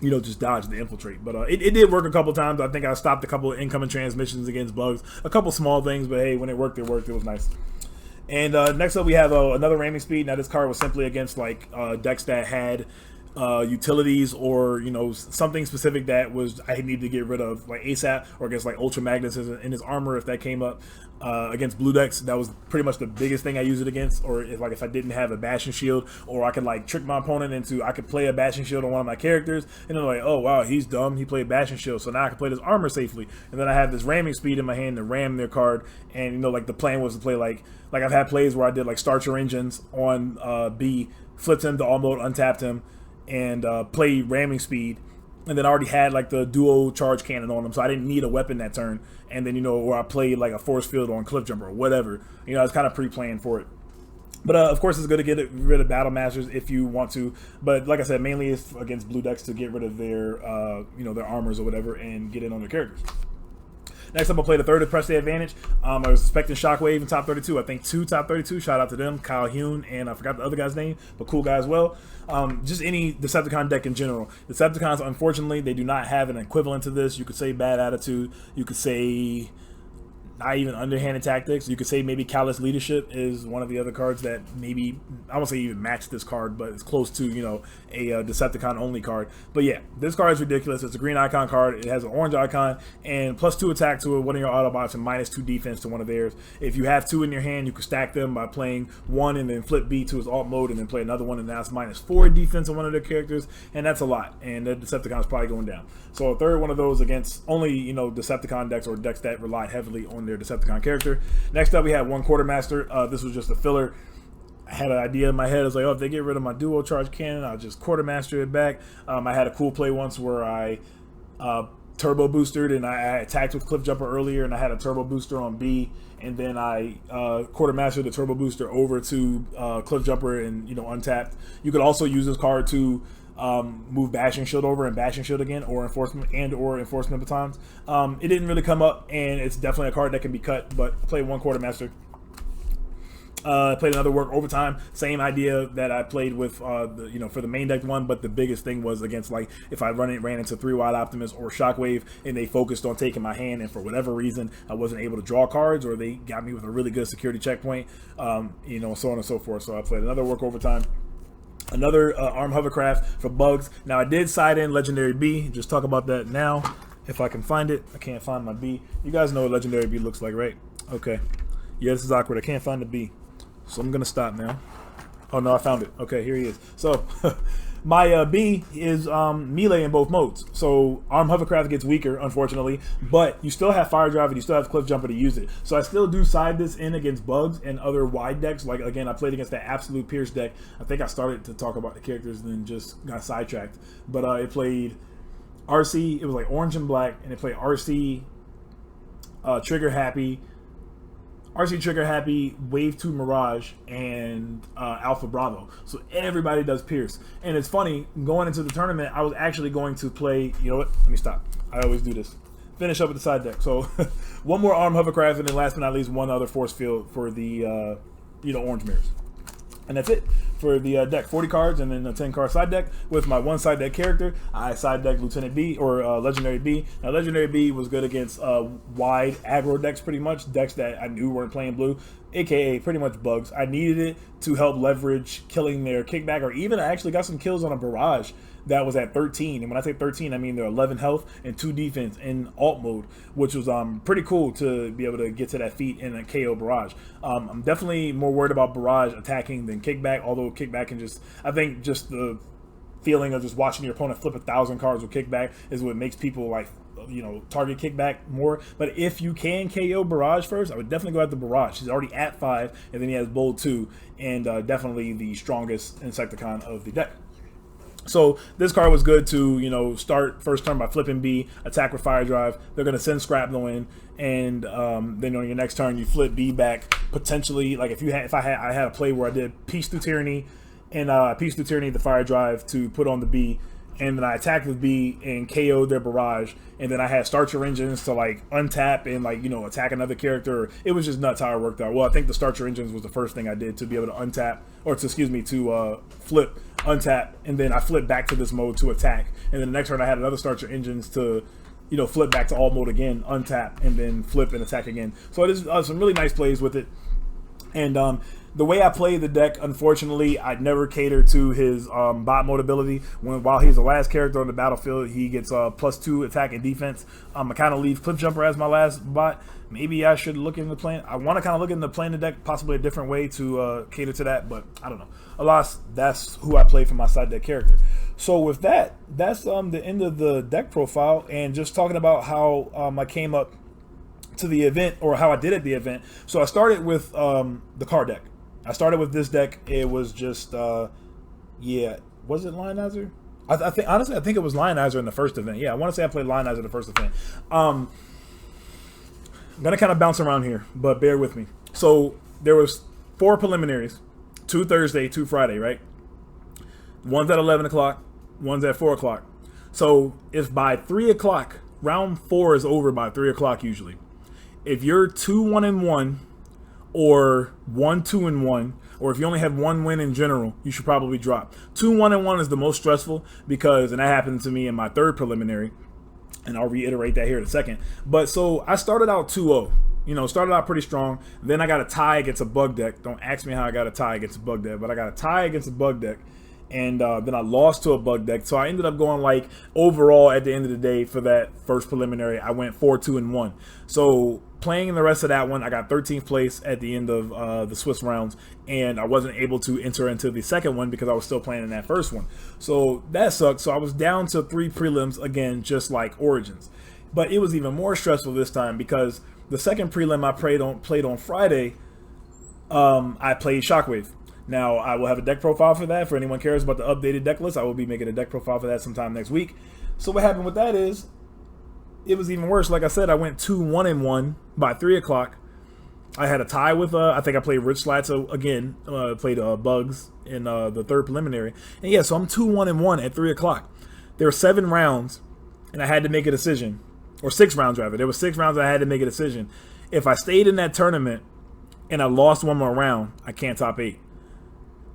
you know, just dodge the infiltrate. But it did work a couple times. I think I stopped a couple of incoming transmissions against bugs, a couple small things, but hey, when it worked, it worked. It was nice. And next up, we have another ramming speed. Now, this card was simply against like decks that had utilities or, you know, something specific that was I needed to get rid of, like ASAP, or against like Ultra Magnus in his armor if that came up. Against blue decks, that was pretty much the biggest thing I used it against. Or if I didn't have a bashing shield, or I could like trick my opponent into, I could play a bashing shield on one of my characters, and they're like, oh wow, he's dumb, he played bashing shield, so now I can play this armor safely. And then I have this ramming speed in my hand to ram their card. And you know, like the plan was to play like I've had plays where I did like start your engines on B, flipped him to all mode, untapped him, and play ramming speed, and then I already had like the duo charge cannon on him, so I didn't need a weapon that turn. And then, you know, or I played like a force field on Cliffjumper or whatever, you know, I was kind of pre-planned for it. But of course, it's good to get rid of Battle Masters if you want to. But like I said, mainly it's against blue decks to get rid of their you know, their armors or whatever and get in on their characters. Next up, I'll play the third of Press the Avantage. I was expecting Shockwave in top 32. I think 2 top 32. Shout out to them, Kyle Hune, and I forgot the other guy's name, but cool guy as well. Just any Decepticon deck in general. Decepticons, unfortunately, they do not have an equivalent to this. You could say Bad Attitude. You could say not even Underhanded Tactics. You could say maybe Callous Leadership is one of the other cards that maybe, I won't say even match this card, but it's close to, you know, a Decepticon only card. But yeah, this card is ridiculous. It's a green icon card. It has an orange icon and +2 attack to one of your Autobots and -2 defense to one of theirs. If you have 2 in your hand, you can stack them by playing 1 and then flip B to his alt mode and then play another one, and now it's -4 defense on one of their characters, and that's a lot. And the Decepticon is probably going down. So a third one of those against only, you know, Decepticon decks or decks that rely heavily on their Decepticon character. Next up, we have 1 Quartermaster. This was just a filler. I had an idea in my head. I was like, oh, if they get rid of my duo charge cannon, I'll just Quartermaster it back. I had a cool play once where I turbo boosted and I attacked with Cliffjumper earlier, and I had a turbo booster on B, and then I Quartermastered the turbo booster over to Cliffjumper and, you know, untapped. You could also use this card to move Bashing Shield over and Bashing Shield again, or Enforcement Batons. It didn't really come up, and it's definitely a card that can be cut, but I played 1 Quartermaster. Played another Work Overtime, same idea that I played with you know, for the main deck one, but the biggest thing was against, like, if I ran into 3 Wide Optimus or Shockwave and they focused on taking my hand, and for whatever reason I wasn't able to draw cards, or they got me with a really good security checkpoint, you know, so on and so forth. So I played another Work Overtime. Another Arm Hovercraft for bugs. Now, I did side in Legendary B. Just talk about that now, if I can find it. I can't find my B. You guys know what Legendary B looks like, right? Okay. Yeah, this is awkward. I can't find the B. So I'm going to stop now. Oh, no, I found it. Okay, here he is. So, my B is melee in both modes. So, Arm Hovercraft gets weaker, unfortunately, but you still have Firedrive and you still have Cliffjumper to use it. So, I still do side this in against bugs and other wide decks. Like, again, I played against that Absolute Pierce deck. I think I started to talk about the characters and then just got sidetracked. But it played RC. It was like orange and black, and it played RC, Trigger Happy, Wave 2 Mirage, and Alpha Bravo. So everybody does Pierce. And it's funny, going into the tournament, I was actually going to play, you know what, let me stop. I always do this. Finish up with the side deck. So 1 more Arm Hovercraft, and then last but not least, 1 other Force Field for the, you know, Orange Mirrors. And that's it for the deck. 40 cards and then a 10-card side deck. With my 1 side deck character, I side decked Lieutenant B, or Legendary B. Now, Legendary B was good against wide aggro decks, pretty much. Decks that I knew weren't playing blue, aka pretty much bugs. I needed it to help leverage killing their kickback, or even I actually got some kills on a barrage that was at 13. And when I say 13, I mean they're 11 health and 2 defense in alt mode, which was pretty cool to be able to get to that feat in a KO barrage. I'm definitely more worried about barrage attacking than kickback, although kickback can just, I think just the feeling of just watching your opponent flip 1,000 cards with kickback is what makes people, like, you know, target kickback more. But if you can KO barrage first, I would definitely go after barrage. He's already at 5, and then he has bold 2, and definitely the strongest Insecticon of the deck. So this card was good to, you know, start first turn by flipping B, attack with Firedrive. They're going to send Scrapnel in, and then on your next turn you flip B back, potentially. Like I had a play where I did Peace Through Tyranny, and Peace Through Tyranny the Firedrive to put on the B, and then I attacked with B and KO'd their barrage, and then I had start your engines to like untap and like, you know, attack another character. It was just nuts how it worked out. Well, I think the start your engines was the first thing I did to be able to untap, or to, excuse me, to flip, untap, and then I flipped back to this mode to attack, and then the next turn I had another start your engines to, you know, flip back to all mode again, untap, and then flip and attack again. So it is some really nice plays with it. And the way I play the deck, unfortunately, I'd never cater to his bot mode ability. While he's the last character on the battlefield, he gets +2 attack and defense. I kind of leave Cliffjumper as my last bot. Maybe I should look into playing. I want to kind of look into playing the deck possibly a different way to cater to that, but I don't know. Alas, that's who I play for my side deck character. So with that, that's the end of the deck profile, and just talking about how I came up to the event, or how I did at the event. So I started with the card deck. I started with this deck. It was just yeah, was it Lionizer? I think honestly, I think it was Lionizer in the first event. Yeah, I want to say I played Lionizer in the first event. I'm gonna kind of bounce around here, but bear with me. So there was 4 preliminaries, 2 Thursday, 2 Friday, right? One's at 11 o'clock, one's at 4 o'clock. So if by 3 o'clock, round 4 is over by 3 o'clock usually. If you're 2-1-1, or 1-2-1, or if you only have 1 win in general, you should probably drop. 2-1-1 is the most stressful because, and that happened to me in my 3rd preliminary, and I'll reiterate that here in a second. But so I started out 2-0. You know, started out pretty strong. Then I got a tie against a bug deck. Don't ask me how I got a tie against a bug deck, but I got a tie against a bug deck. And then I lost to a bug deck. So I ended up going, like, overall at the end of the day for that first preliminary, I went 4-2-1. So playing in the rest of that one, I got 13th place at the end of the Swiss rounds, and I wasn't able to enter into the second one because I was still playing in that first one. So that sucked. So I was down to 3 prelims again, just like Origins. But it was even more stressful this time because the second prelim I played on Friday, I played Shockwave. Now, I will have a deck profile for that. For anyone who cares about the updated deck list, I will be making a deck profile for that sometime next week. So what happened with that is, it was even worse. Like I said, I went 2-1-1 by 3 o'clock. I had a tie with, I think I played Rich Slats again, played Bugs in the 3rd preliminary. And yeah, so I'm 2-1-1 at 3 o'clock. There were 7 rounds, and I had to make a decision. Or 6 rounds, rather. There were 6 rounds, and I had to make a decision. If I stayed in that tournament, and I lost 1 more round, I can't top 8.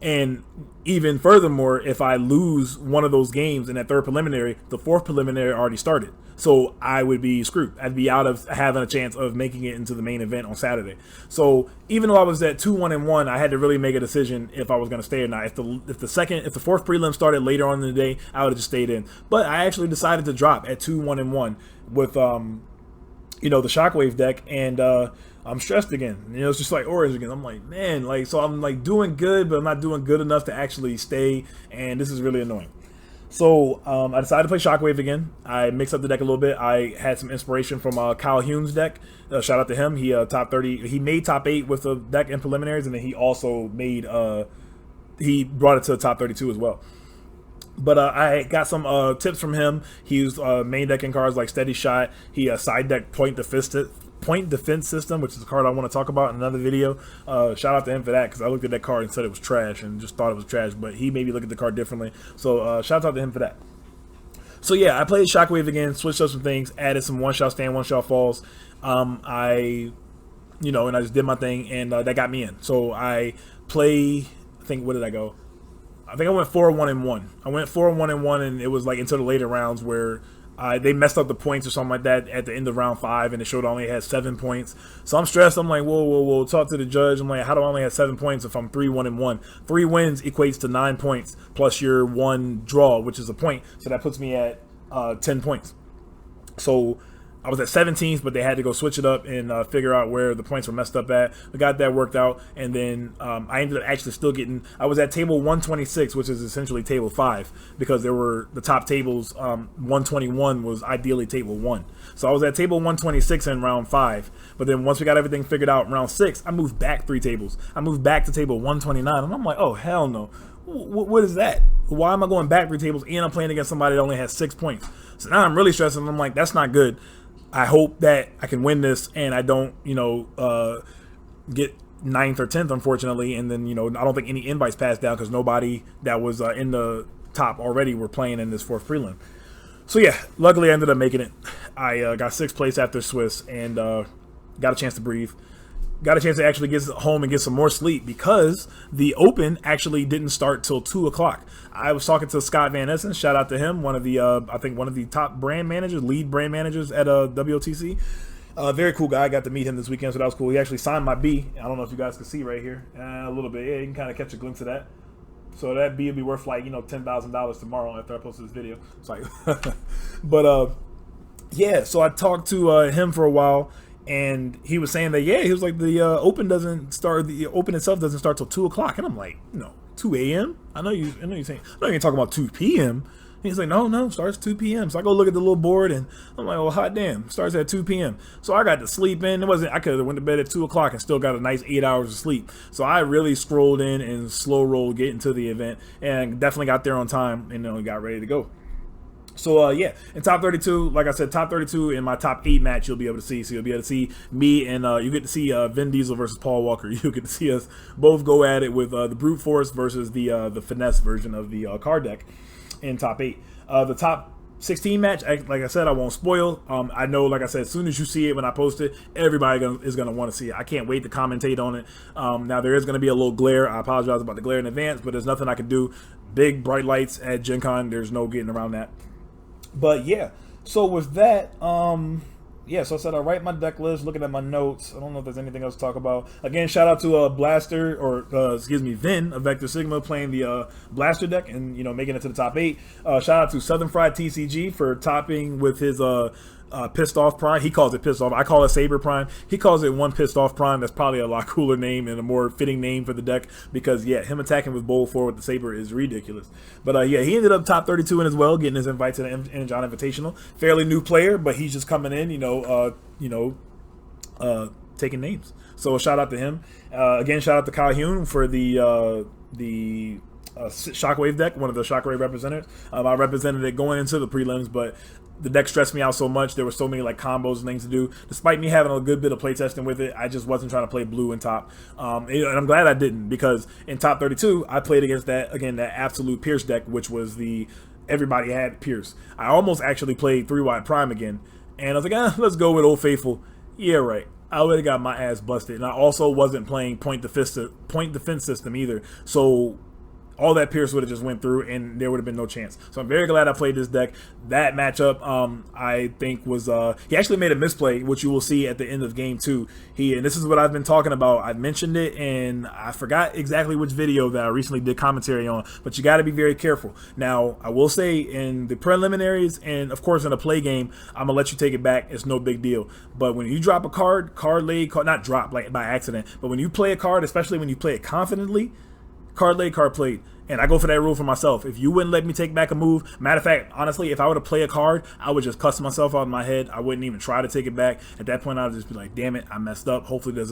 And even furthermore, if I lose one of those games in that 3rd preliminary, the 4th preliminary already started. So I would be screwed. I'd be out of having a chance of making it into the main event on Saturday. So even though I was at 2-1-1, I had to really make a decision if I was going to stay or not. If the 4th prelim started later on in the day, I would have just stayed in. But I actually decided to drop at 2-1-1 with you know, the Shockwave deck, and I'm stressed again. You know, it's just like Orange again. I'm like, man, like, so I'm like doing good, but I'm not doing good enough to actually stay, and this is really annoying. So I decided to play Shockwave again. I mixed up the deck a little bit. I had some inspiration from Kyle Hume's deck. Shout out to him. He top 30. He made top 8 with the deck in preliminaries, and then he also made he brought it to the top 32 as well. But I got some tips from him. He used main decking cards like Steady Shot. He side decked Point Defense System, which is a card I want to talk about in another video. Shout out to him for that, because I looked at that card and said it was trash and just thought it was trash, but he made me look at the card differently. So shout out to him for that. So yeah, I played Shockwave again, switched up some things, added some one-shot stand, one-shot falls. And I just did my thing, and that got me in. So I play, I think, where did I go? I think I went 4-1-1. I went 4-1-1, and it was like until the later rounds where they messed up the points or something like that at the end of round 5, and it showed I only had 7 points. So I'm stressed. I'm like, whoa. Talk to the judge. I'm like, how do I only have 7 points if I'm 3-1-1? 3 wins equates to 9 points plus your 1 draw, which is a point. So that puts me at 10 points. So I was at 17th, but they had to go switch it up and figure out where the points were messed up at. We got that worked out, and then I ended up actually still getting, I was at table 126, which is essentially table 5, because there were the top tables. 121 was ideally table 1. So I was at table 126 in round 5, but then once we got everything figured out in round 6, I moved back 3 tables. I moved back to table 129, and I'm like, oh, hell no. What is that? Why am I going back 3 tables, and I'm playing against somebody that only has 6 points? So now I'm really stressing. I'm like, that's not good. I hope that I can win this and I don't, get 9th or 10th, unfortunately, and then, you know, I don't think any invites passed down because nobody that was in the top already were playing in this 4th prelim. So yeah, luckily I ended up making it. I got 6th place after Swiss, and got a chance to breathe. Got a chance to actually get home and get some more sleep because the Open actually didn't start till 2 o'clock. I was talking to Scott Van Essen, shout out to him, one of the I think one of the top brand managers, lead brand managers at WOTC. Very cool guy. I got to meet him this weekend, so that was cool. He actually signed my B. I don't know if you guys can see right here. A little bit. Yeah, you can kind of catch a glimpse of that. So that B will be worth like, you know, $10,000 tomorrow after I post this video. It's like, but yeah. So I talked to him for a while, and he was saying that he was like the Open doesn't start. The Open itself doesn't start till 2 o'clock, and I'm like, no, 2 a.m. I know you're saying. I know you're talking about 2 p.m. He's like, no, starts 2 p.m. So I go look at the little board, and I'm like, well, hot damn, starts at 2 p.m. So I got to sleep in. I could have went to bed at 2 o'clock and still got a nice 8 hours of sleep. So I really scrolled in and slow rolled getting to the event, and definitely got there on time, and got ready to go. So yeah, in top 32, like I said, top 32 in my top 8 match you'll be able to see. So you'll be able to see me, and you get to see Vin Diesel versus Paul Walker. You get to see us both go at it with the brute force versus the finesse version of the card deck in top 8. The top 16 match, like I said, I won't spoil. I know, like I said, as soon as you see it when I post it, everybody is going to want to see it. I can't wait to commentate on it. Now, there is going to be a little glare. I apologize about the glare in advance, but there's nothing I can do. Big, bright lights at Gen Con. There's no getting around that. But, yeah. So, with that, yeah, so I said I write my deck list, looking at my notes. I don't know if there's anything else to talk about. Again, shout out to Blaster, or Vin of Vector Sigma, playing the Blaster deck and making it to the top 8. Shout out to Southern Fried TCG for topping with his Pissed Off Prime. He calls it Pissed Off. I call it Saber Prime. He calls it one Pissed Off Prime. That's probably a lot cooler name and a more fitting name for the deck because, yeah, him attacking with Bowl 4 with the Saber is ridiculous. But, yeah, he ended up top 32 in as well, getting his invite to the Energon Invitational. Fairly new player, but he's just coming in, taking names. So shout out to him. Again, shout out to Kyle Hune for the Shockwave deck, one of the Shockwave representatives. I represented it going into the prelims, but the deck stressed me out so much. There were so many combos and things to do. Despite me having a good bit of playtesting with it, I just wasn't trying to play blue in top. And I'm glad I didn't, because in top 32, I played against that absolute Pierce deck, which was everybody had Pierce. I almost actually played 3-wide Prime again, and I was like, let's go with Old Faithful. Yeah, right. I would have got my ass busted, and I also wasn't playing point defense system either. So all that Pierce would have just went through, and there would have been no chance. So I'm very glad I played this deck. That matchup, I think was he actually made a misplay, which you will see at the end of game 2. And this is what I've been talking about. I mentioned it, and I forgot exactly which video that I recently did commentary on. But you got to be very careful. Now, I will say in the preliminaries, and of course in a play game, I'm gonna let you take it back. It's no big deal. But when you drop a card laid, not drop like by accident, but when you play a card, especially when you play it confidently, card laid, card played. And I go for that rule for myself. If you wouldn't let me take back a move, matter of fact, honestly, if I were to play a card, I would just cuss myself out in my head. I wouldn't even try to take it back. At that point, I would just be like, damn it, I messed up. Hopefully this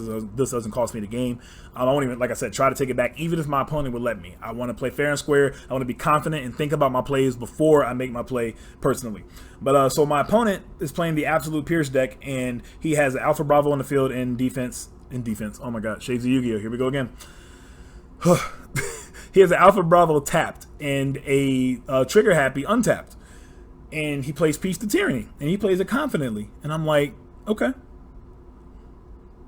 doesn't cost me the game. I don't even, like I said, try to take it back, even if my opponent would let me. I want to play fair and square. I want to be confident and think about my plays before I make my play personally. But so my opponent is playing the Absolute Pierce deck, and he has Alpha Bravo in the field in defense. Oh my god, Shades of Yu-Gi-Oh! Here we go again. He has an Alpha Bravo tapped and a Trigger Happy untapped. And he plays Peace to Tyranny. And he plays it confidently. And I'm like, okay.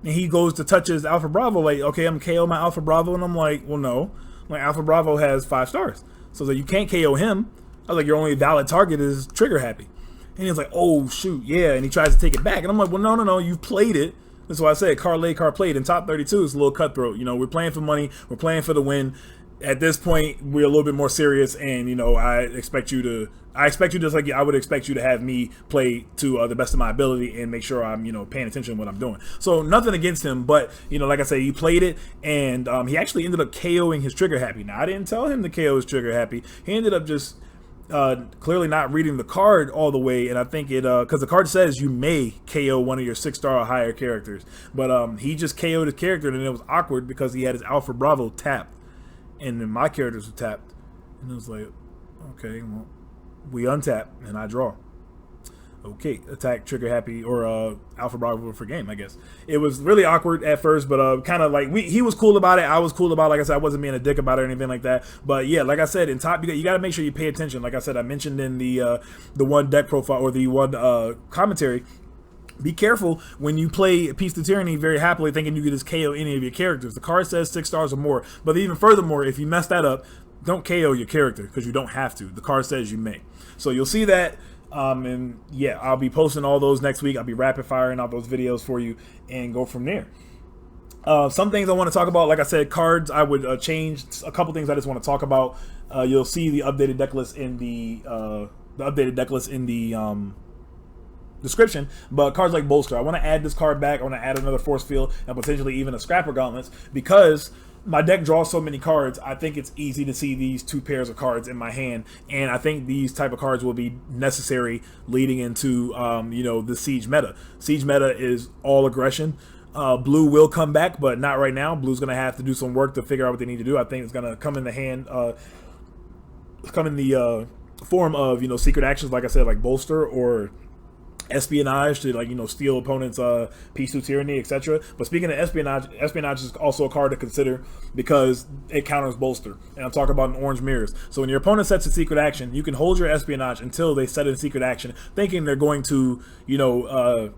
And he goes to touch his Alpha Bravo, like, okay, I'm KO my Alpha Bravo. And I'm like, well, no. My Alpha Bravo has 5 stars. So I was like, you can't KO him. I was like, your only valid target is Trigger Happy. And he was like, oh, shoot, yeah. And he tries to take it back. And I'm like, well, no, you've played it. That's why I said card laid, card played. In top 32, it's a little cutthroat. We're playing for money. We're playing for the win. At this point, we're a little bit more serious, and I expect you just like I would expect you to have me play to the best of my ability and make sure I'm paying attention to what I'm doing. So nothing against him, but like I say, he played it, and he actually ended up KOing his Trigger Happy. Now I didn't tell him to KO his Trigger Happy. He ended up just clearly not reading the card all the way, and I think because the card says you may KO one of your 6-star or higher characters, but he just KO'd his character, and it was awkward because he had his Alpha Bravo tapped. And then my characters were tapped. And it was like, okay, well, we untap, and I draw. Okay, attack, trigger, happy, or Alpha Bravo for game, I guess. It was really awkward at first, but kind of like, he was cool about it, I was cool about it. Like I said, I wasn't being a dick about it or anything like that. But yeah, like I said, in top, you got to make sure you pay attention. Like I said, I mentioned in the one deck profile, or the one commentary, be careful when you play Piece to Tyranny very happily thinking you can just KO any of your characters. The card says 6 stars or more, but even furthermore, if you mess that up, don't KO your character, because you don't have to. The card says you may. So you'll see that. And yeah, I'll be posting all those next week. I'll be rapid firing out those videos for you and go from there. Some things I want to talk about, like I said, cards I would change. A couple things I just want to talk about. You'll see the updated deck list in the description, but cards like Bolster, I want to add this card back. I want to add another Force Field and potentially even a Scrapper Gauntlets, because my deck draws so many cards. I think it's easy to see these 2 pairs of cards in my hand, and I think these type of cards will be necessary leading into you know, the Siege meta. Siege meta is all aggression. Blue will come back, but not right now. Blue's gonna have to do some work to figure out what they need to do. I think it's gonna come in the hand, come in the form of, you know, secret actions, like I said, like Bolster or espionage to, like, you know, steal opponents' Piece to Tyranny, etc. But speaking of espionage is also a card to consider because it counters Bolster, and I'm talking about an orange mirrors. So when your opponent sets a secret action, you can hold your espionage until they set a secret action, thinking they're going to, you know,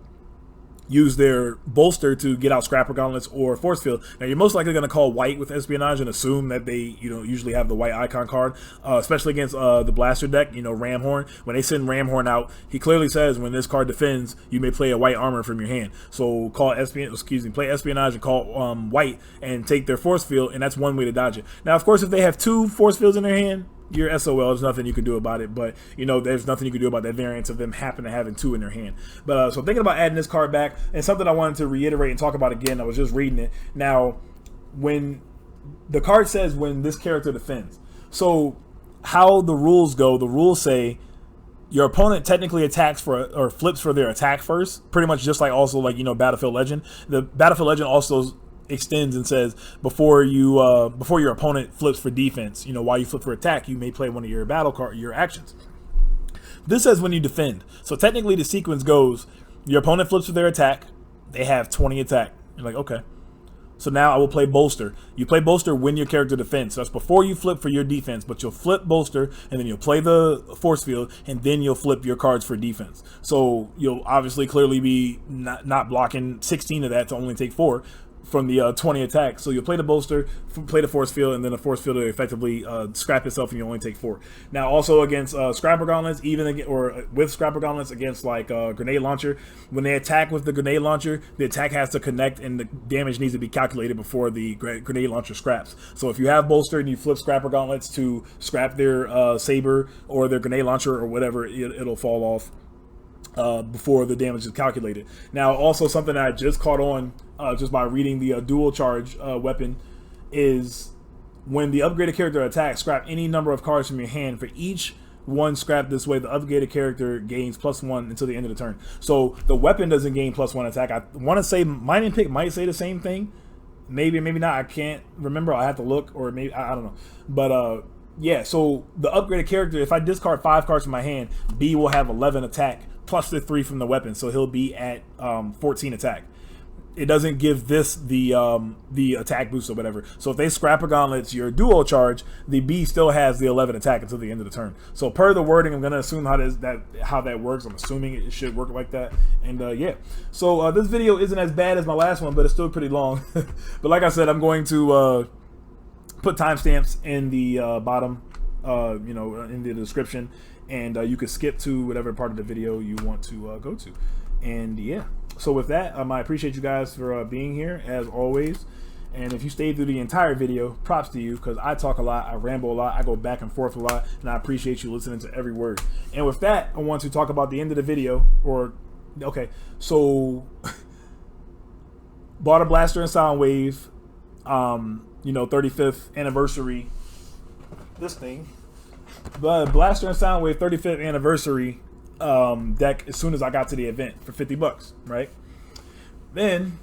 use their Bolster to get out Scrapper Gauntlets or Force Field. Now, you're most likely going to call white with espionage and assume that they, you know, usually have the white icon card, especially against the Blaster deck, you know, Ramhorn. When they send Ramhorn out, he clearly says when this card defends, you may play a white armor from your hand. So call play espionage and call white and take their Force Field, and that's one way to dodge it. Now, of course, if they have 2 Force Fields in their hand, you're SOL. There's nothing you can do about it, but you know, there's nothing you can do about that variance of them happen to having 2 in their hand. But so thinking about adding this card back, and something I wanted to reiterate and talk about again, I was just reading it now. When the card says when this character defends, so how the rules go, the rules say your opponent technically attacks for or flips for their attack first, pretty much just like also like, you know, Battlefield Legend. The Battlefield Legend also extends and says before your opponent flips for defense, you know, while you flip for attack, you may play one of your your actions. This says when you defend. So technically the sequence goes, your opponent flips for their attack, they have 20 attack. You're like, okay. So now I will play Bolster. You play Bolster when your character defends. So that's before you flip for your defense, but you'll flip Bolster, and then you'll play the Force Field, and then you'll flip your cards for defense. So you'll obviously clearly be not blocking 16 of that to only take 4 from the 20 attack. So you'll play the Bolster, play the Force Field, and then the Force Field will effectively scrap itself, and you only take 4. Now also against Scrapper Gauntlets, or with Scrapper Gauntlets against like Grenade Launcher, when they attack with the Grenade Launcher, the attack has to connect and the damage needs to be calculated before the Grenade Launcher scraps. So if you have Bolster and you flip Scrapper Gauntlets to scrap their Saber or their Grenade Launcher or whatever, it'll fall off before the damage is calculated. Now also something that I just caught on just by reading the dual charge weapon is when the upgraded character attacks, scrap any number of cards from your hand. For each one scrapped this way, the upgraded character gains +1 until the end of the turn. So the weapon doesn't gain +1 attack. I want to say Mining Pick might say the same thing, maybe not, I can't remember, I have to look, or maybe I don't know, but yeah, so the upgraded character, if I discard 5 cards from my hand, B will have 11 attack plus the 3 from the weapon, so he'll be at 14 attack. It doesn't give this the attack boost or whatever. So if they Scrapper Gauntlets your dual charge, the B still has the 11 attack until the end of the turn. So per the wording, I'm gonna assume how that works. I'm assuming it should work like that. And yeah, so this video isn't as bad as my last one, but it's still pretty long. But like I said, I'm going to put timestamps in the bottom, you know, in the description, and you can skip to whatever part of the video you want to go to. And yeah, so with that, I appreciate you guys for being here as always. And if you stayed through the entire video, props to you, because I talk a lot, I ramble a lot, I go back and forth a lot, and I appreciate you listening to every word. And with that, I want to talk about the end of the video. Okay, so bought a Blaster and Soundwave, you know, 35th anniversary, this thing, but Blaster and Soundwave 35th anniversary deck as soon as I got to the event for $50, right? Then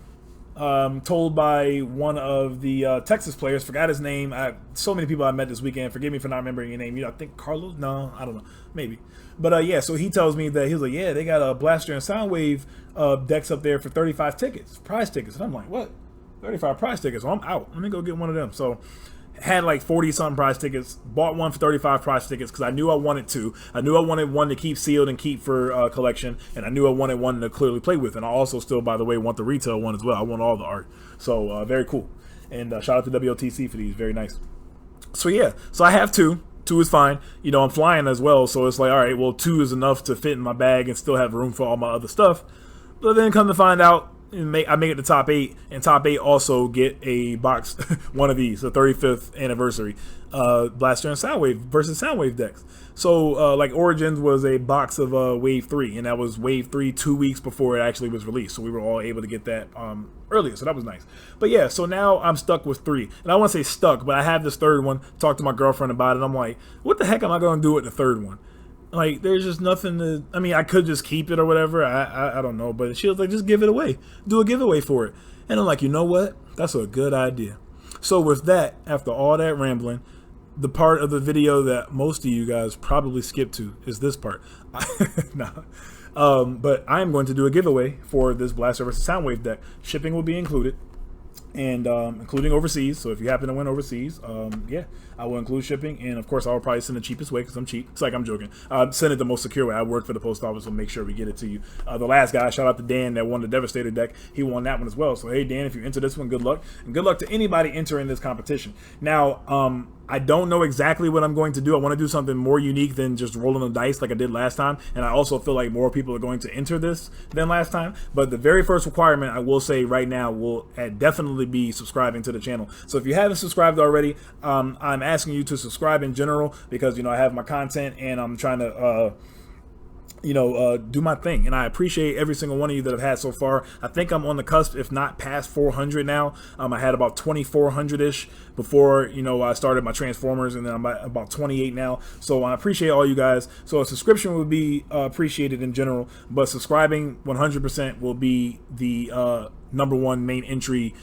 told by one of the Texas players, forgot his name. So many people I met this weekend. Forgive me for not remembering your name. You know, I think Carlos. No, I don't know. Maybe. But yeah, so he tells me that he was like, yeah, they got a Blaster and Soundwave decks up there for 35 tickets, prize tickets. And I'm like, what? 35 prize tickets? Well, I'm out. Let me go get one of them. So had like 40 something prize tickets, bought one for 35 prize tickets because I knew I wanted two. I knew I wanted one to keep sealed and keep for collection, and I knew I wanted one to clearly play with. And I also still, by the way, want the retail one as well. I want all the art. So very cool. And shout out to WOTC for these. Very nice. So yeah, so I have two. Two is fine. You know, I'm flying as well, so it's like, all right, well, two is enough to fit in my bag and still have room for all my other stuff. But then come to find out, I make it to top 8, and top 8 also get a box, one of these, the 35th anniversary, Blaster and Soundwave versus Soundwave decks. So, like, Origins was a box of Wave 3, and that was Wave 3 2 weeks before it actually was released. So we were all able to get that earlier, so that was nice. But yeah, so now I'm stuck with 3. And I won't say stuck, but I have this third one, talked to my girlfriend about it, and I'm like, what the heck am I going to do with the third one? Like, there's just nothing to, I mean, I could just keep it or whatever, I don't know, but she was like, just give it away, do a giveaway for it. And I'm like, you know what, that's a good idea. So with that, after all that rambling, the part of the video that most of you guys probably skip to is this part. Nah. But I am going to do a giveaway for this Blaster vs. Soundwave deck. Shipping will be included, and including overseas. So if you happen to win overseas, yeah, I will include shipping, and of course I will probably send the cheapest way because I'm cheap. It's like, I'm joking. Send it the most secure way. I work for the post office, so make sure we get it to you. The last guy, shout out to Dan that won the Devastator deck. He won that one as well. So hey Dan, if you enter this one, good luck, and good luck to anybody entering this competition. Now, I don't know exactly what I'm going to do. I want to do something more unique than just rolling the dice like I did last time. And I also feel like more people are going to enter this than last time. But the very first requirement, I will say right now, will definitely be subscribing to the channel. So if you haven't subscribed already, I'm asking you to subscribe in general because, you know, I have my content and I'm trying to do my thing, and I appreciate every single one of you that I've had so far. I think I'm on the cusp, if not past 400 now. I had about 2,400-ish before, you know, I started my Transformers, and then I'm at about 28 now. So I appreciate all you guys. So a subscription would be appreciated in general, but subscribing 100% will be the #1 main entry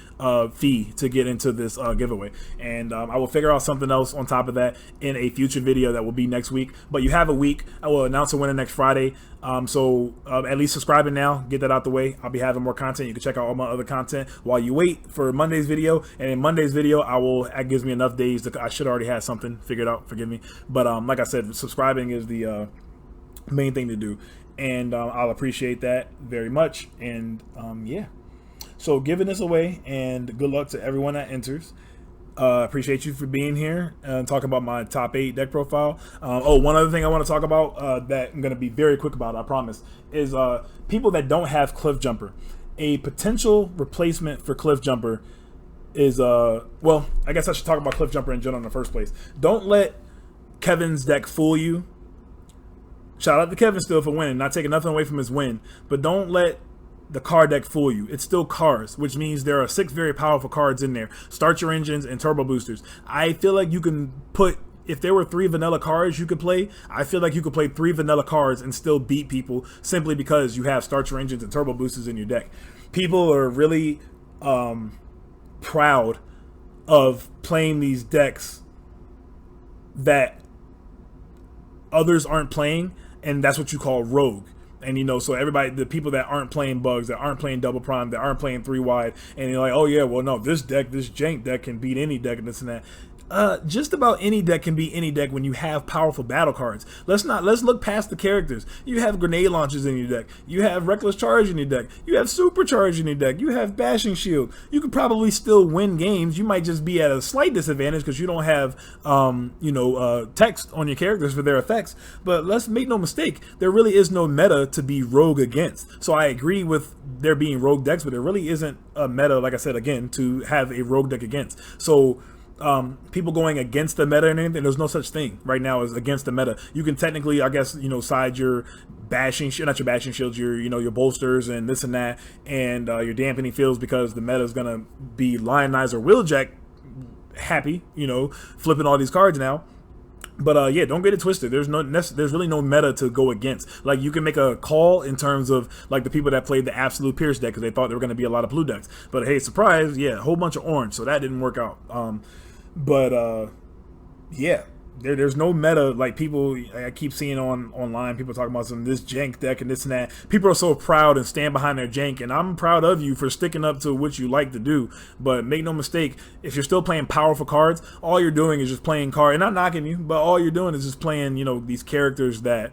fee to get into this giveaway. And I will figure out something else on top of that in a future video that will be next week. But you have a week. I will announce a winner next Friday. So at least subscribing now, get that out the way. I'll be having more content. You can check out all my other content while you wait for Monday's video. And in Monday's video, that gives me enough days to, I should already have something figured out, forgive me. But like I said, subscribing is the main thing to do. And I'll appreciate that very much. And yeah. So giving this away, and good luck to everyone that enters. Appreciate you for being here and talking about my top 8 deck profile. Oh, one other thing I want to talk about that I'm going to be very quick about, I promise, is people that don't have Cliffjumper. A potential replacement for Cliffjumper is, well, I guess I should talk about Cliffjumper in general in the first place. Don't let Kevin's deck fool you. Shout out to Kevin still for winning, not taking nothing away from his win, but don't let the card deck fool you. It's still cards, which means there are 6 very powerful cards in there. Start Your Engines and Turbo Boosters. I feel like you can put, if there were 3 vanilla cards you could play, I feel like you could play 3 vanilla cards and still beat people simply because you have Start Your Engines and Turbo Boosters in your deck. People are really proud of playing these decks that others aren't playing, and that's what you call rogue. And, you know, so everybody, the people that aren't playing bugs, that aren't playing double prime, that aren't playing 3 wide, and you're like, oh yeah, well no, this deck, this jank deck can beat any deck and this and that. Just about any deck can beat any deck when you have powerful battle cards. Let's look past the characters. You have grenade launchers in your deck. You have reckless charge in your deck. You have supercharge in your deck. You have bashing shield. You could probably still win games. You might just be at a slight disadvantage because you don't have text on your characters for their effects. But let's make no mistake, there really is no meta to be rogue against. So I agree with there being rogue decks, but there really isn't a meta, like I said again, to have a rogue deck against. So people going against the meta and anything, there's no such thing right now as against the meta. You can technically, I guess, you know, side your bashing, not your bashing shields, your, you know, your bolsters and this and that, and your dampening fields, because the meta is gonna be Lionize or Wheeljack happy, you know, flipping all these cards now. But yeah, don't get it twisted. There's really no meta to go against. Like, you can make a call in terms of like the people that played the Absolute Pierce deck because they thought there were going to be a lot of blue decks. But hey, surprise, yeah, a whole bunch of orange, so that didn't work out. Yeah, there's no meta. Like, people, I keep seeing online people talking about this jank deck and this and that. People are so proud and stand behind their jank, and I'm proud of you for sticking up to what you like to do. But make no mistake, if you're still playing powerful cards, all you're doing is just playing cards. And I'm not knocking you, but all you're doing is just playing, these characters that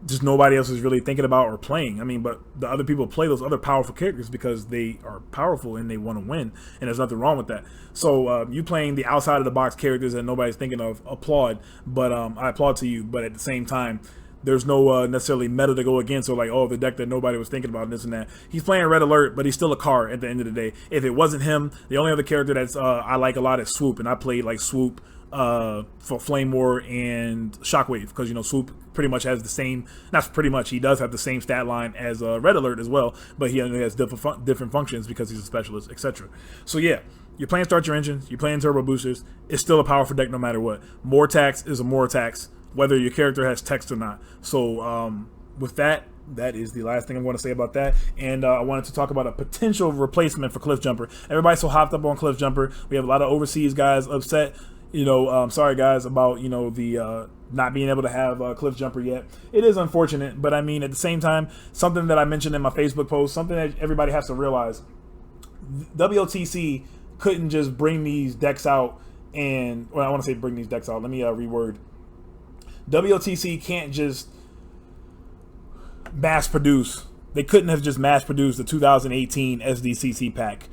just nobody else is really thinking about or playing. I mean, but the other people play those other powerful characters because they are powerful and they want to win, and there's nothing wrong with that. So you playing the outside of the box characters that nobody's thinking of, applaud. But I applaud to you. But at the same time, there's no necessarily meta to go against, or like, oh, the deck that nobody was thinking about and this and that. He's playing Red Alert, but he's still a card at the end of the day. If it wasn't him, the only other character that's I like a lot is Swoop, and I played like Swoop for Flame War and Shockwave, because Swoop pretty much has the same, not pretty much, he does have the same stat line as Red Alert as well, but he only has different functions because he's a specialist, etc. So yeah, you're playing Start Your Engines, you're playing Turbo Boosters, it's still a powerful deck no matter what. More attacks is a more attacks, whether your character has text or not. So with that is the last thing I'm going to say about that. And I wanted to talk about a potential replacement for Cliffjumper. Everybody's so hopped up on Cliffjumper. We have a lot of overseas guys upset. Sorry guys about the not being able to have Cliffjumper yet. It is unfortunate, but I mean, at the same time, something that I mentioned in my Facebook post, something that everybody has to realize: WOTC couldn't just bring these decks out and, well, I want to say bring these decks out. Let me reword. WOTC can't just mass produce. They couldn't have just mass produced the 2018 SDCC pack,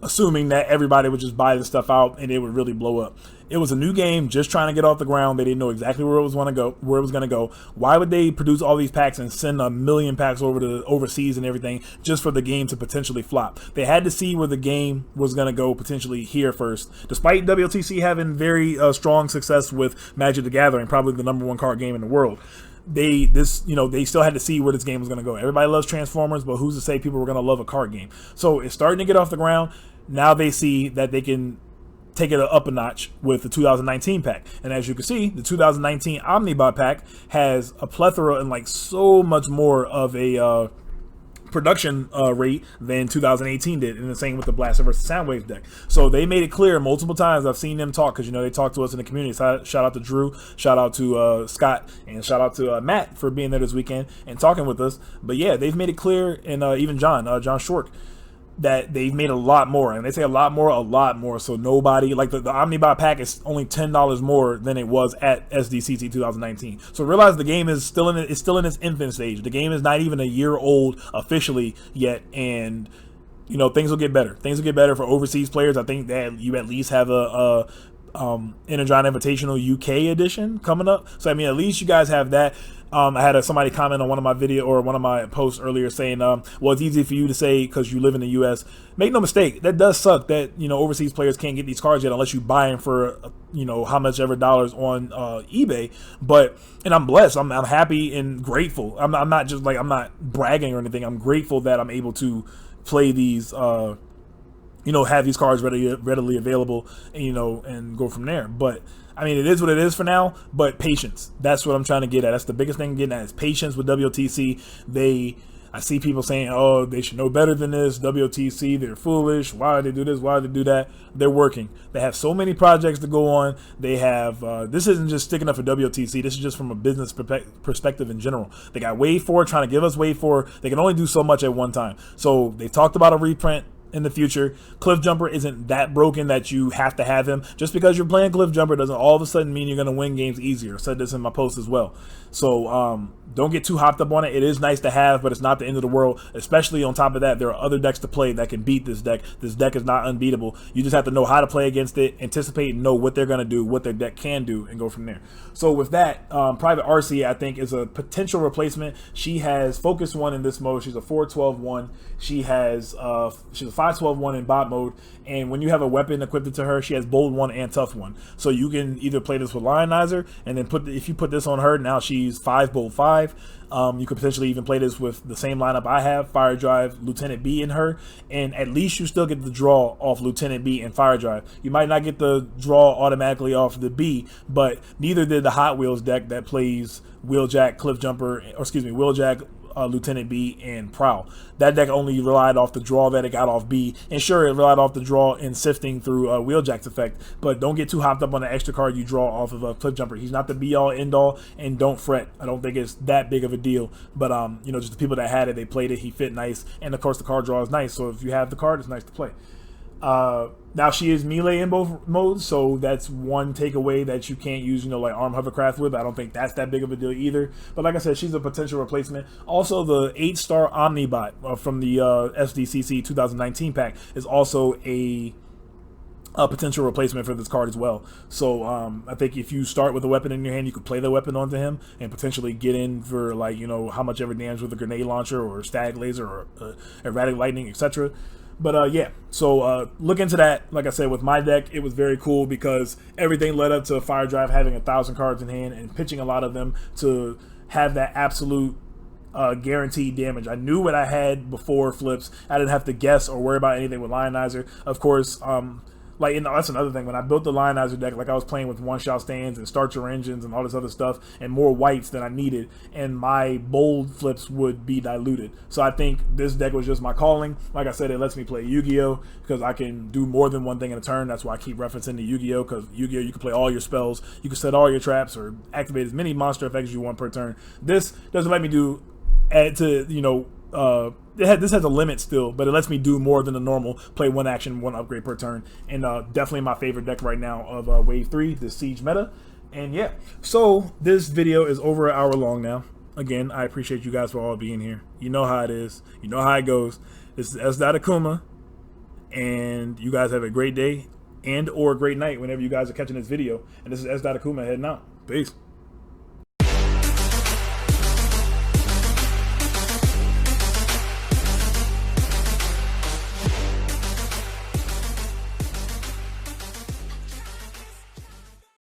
assuming that everybody would just buy the stuff out and it would really blow up. It was a new game just trying to get off the ground. They didn't know exactly where it was going to go. Why would they produce all these packs and send a million packs over to overseas and everything just for the game to potentially flop? They had to see where the game was going to go potentially here first. Despite WTC having very strong success with Magic the Gathering, probably the #1 card game in the world, they still had to see where this game was going to go. Everybody loves Transformers, but who's to say people were going to love a card game? So it's starting to get off the ground. Now they see that they can take it up a notch with the 2019 pack. And as you can see, the 2019 Omnibot pack has a plethora and like so much more of a production rate than 2018 did, and the same with the Blaster versus Soundwave deck. So they made it clear multiple times. I've seen them talk, because they talk to us in the community. Shout out to Drew, shout out to Scott, and shout out to Matt for being there this weekend and talking with us. But yeah, they've made it clear, and even John Shork, that they've made a lot more, and they say a lot more. So nobody, like the Omnibot pack is only $10 more than it was at SDCC 2019. So realize the game is still in its infant stage. The game is not even a year old officially yet, and things will get better. Things will get better for overseas players. I think that you at least have a Energon Invitational UK edition coming up. So I mean, at least you guys have that. I had somebody comment on one of my posts earlier saying, well, it's easy for you to say because you live in the U.S. Make no mistake, that does suck that overseas players can't get these cards yet unless you buy them for how much ever dollars on eBay. And I'm blessed. I'm happy and grateful. I'm not just like, I'm not bragging or anything. I'm grateful that I'm able to play these. Have these cards readily available, and go from there. But I mean, it is what it is for now, but patience. That's what I'm trying to get at. That's the biggest thing I'm getting at, is patience with WTC. I see people saying, oh, they should know better than this. WTC, they're foolish. Why did they do this? Why did they do that? They're working. They have so many projects to go on. They have, this isn't just sticking up for WTC. This is just from a business perspective in general. They got Wave 4 trying to give us Wave 4. They can only do so much at one time. So they talked about a reprint in the future. Cliffjumper isn't that broken that you have to have him. Just because you're playing Cliffjumper doesn't all of a sudden mean you're going to win games easier. I said this in my post as well. So don't get too hopped up on it. It is nice to have, but it's not the end of the world. Especially on top of that, there are other decks to play that can beat this deck. This deck is not unbeatable. You just have to know how to play against it, anticipate and know what they're going to do, what their deck can do, and go from there. So with that, Private RC, I think, is a potential replacement. She has Focus 1 in this mode. She's a 4/12/1. She's a 5/12/1 in bot mode, and when you have a weapon equipped to her, she has bold 1 and tough 1. So you can either play this with Lionizer, and then if you put this on her, now she's 5 bold 5. You could potentially even play this with the same lineup I have, Firedrive, Lieutenant B in her, and at least you still get the draw off Lieutenant B and Firedrive. You might not get the draw automatically off the B, but neither did the Hot Wheels deck that plays Wheeljack, Cliffjumper, or excuse me, Wheeljack, Lieutenant B, and Prowl. That deck only relied off the draw that it got off B, and sure, it relied off the draw in sifting through Wheeljack's effect, but don't get too hopped up on the extra card you draw off of Cliffjumper. He's not the be-all, end-all, and don't fret. I don't think it's that big of a deal, but you know, just the people that had it, they played it, he fit nice, and of course the card draw is nice, so if you have the card, it's nice to play. Now she is melee in both modes, so that's one takeaway that you can't use, you know, like Arm Hovercraft with. I don't think that's that big of a deal either. But like I said, she's a potential replacement. Also, the 8-star Omnibot from the SDCC 2019 pack is also a potential replacement for this card as well. So I think if you start with a weapon in your hand, you could play the weapon onto him and potentially get in for, like, you know, how much ever damage with a grenade launcher or stag laser or erratic lightning, etc. But yeah, so look into that. Like I said, with my deck, it was very cool because everything led up to Firedrive having 1,000 cards in hand and pitching a lot of them to have that absolute guaranteed damage. I knew what I had before flips. I didn't have to guess or worry about anything with Lionizer. Of course, like, you know, that's another thing. When I built the Lionizer deck, like, I was playing with one-shot stands and start your engines and all this other stuff and more whites than I needed, and my bold flips would be diluted. So I think this deck was just my calling. Like I said, it lets me play Yu-Gi-Oh! Because I can do more than one thing in a turn. That's why I keep referencing the Yu-Gi-Oh! Because Yu-Gi-Oh! You can play all your spells, you can set all your traps or activate as many monster effects as you want per turn. This doesn't let me do, add to, you know, this has a limit still, but it lets me do more than the normal, play 1 action, 1 upgrade per turn, and definitely my favorite deck right now of Wave 3, the Siege meta. And yeah, so this video is over an hour long now. Again, I appreciate you guys for all being here. You know how it is. You know how it goes. This is S.Akuma, and you guys have a great day and or a great night whenever you guys are catching this video. And this is S.Akuma heading out. Peace.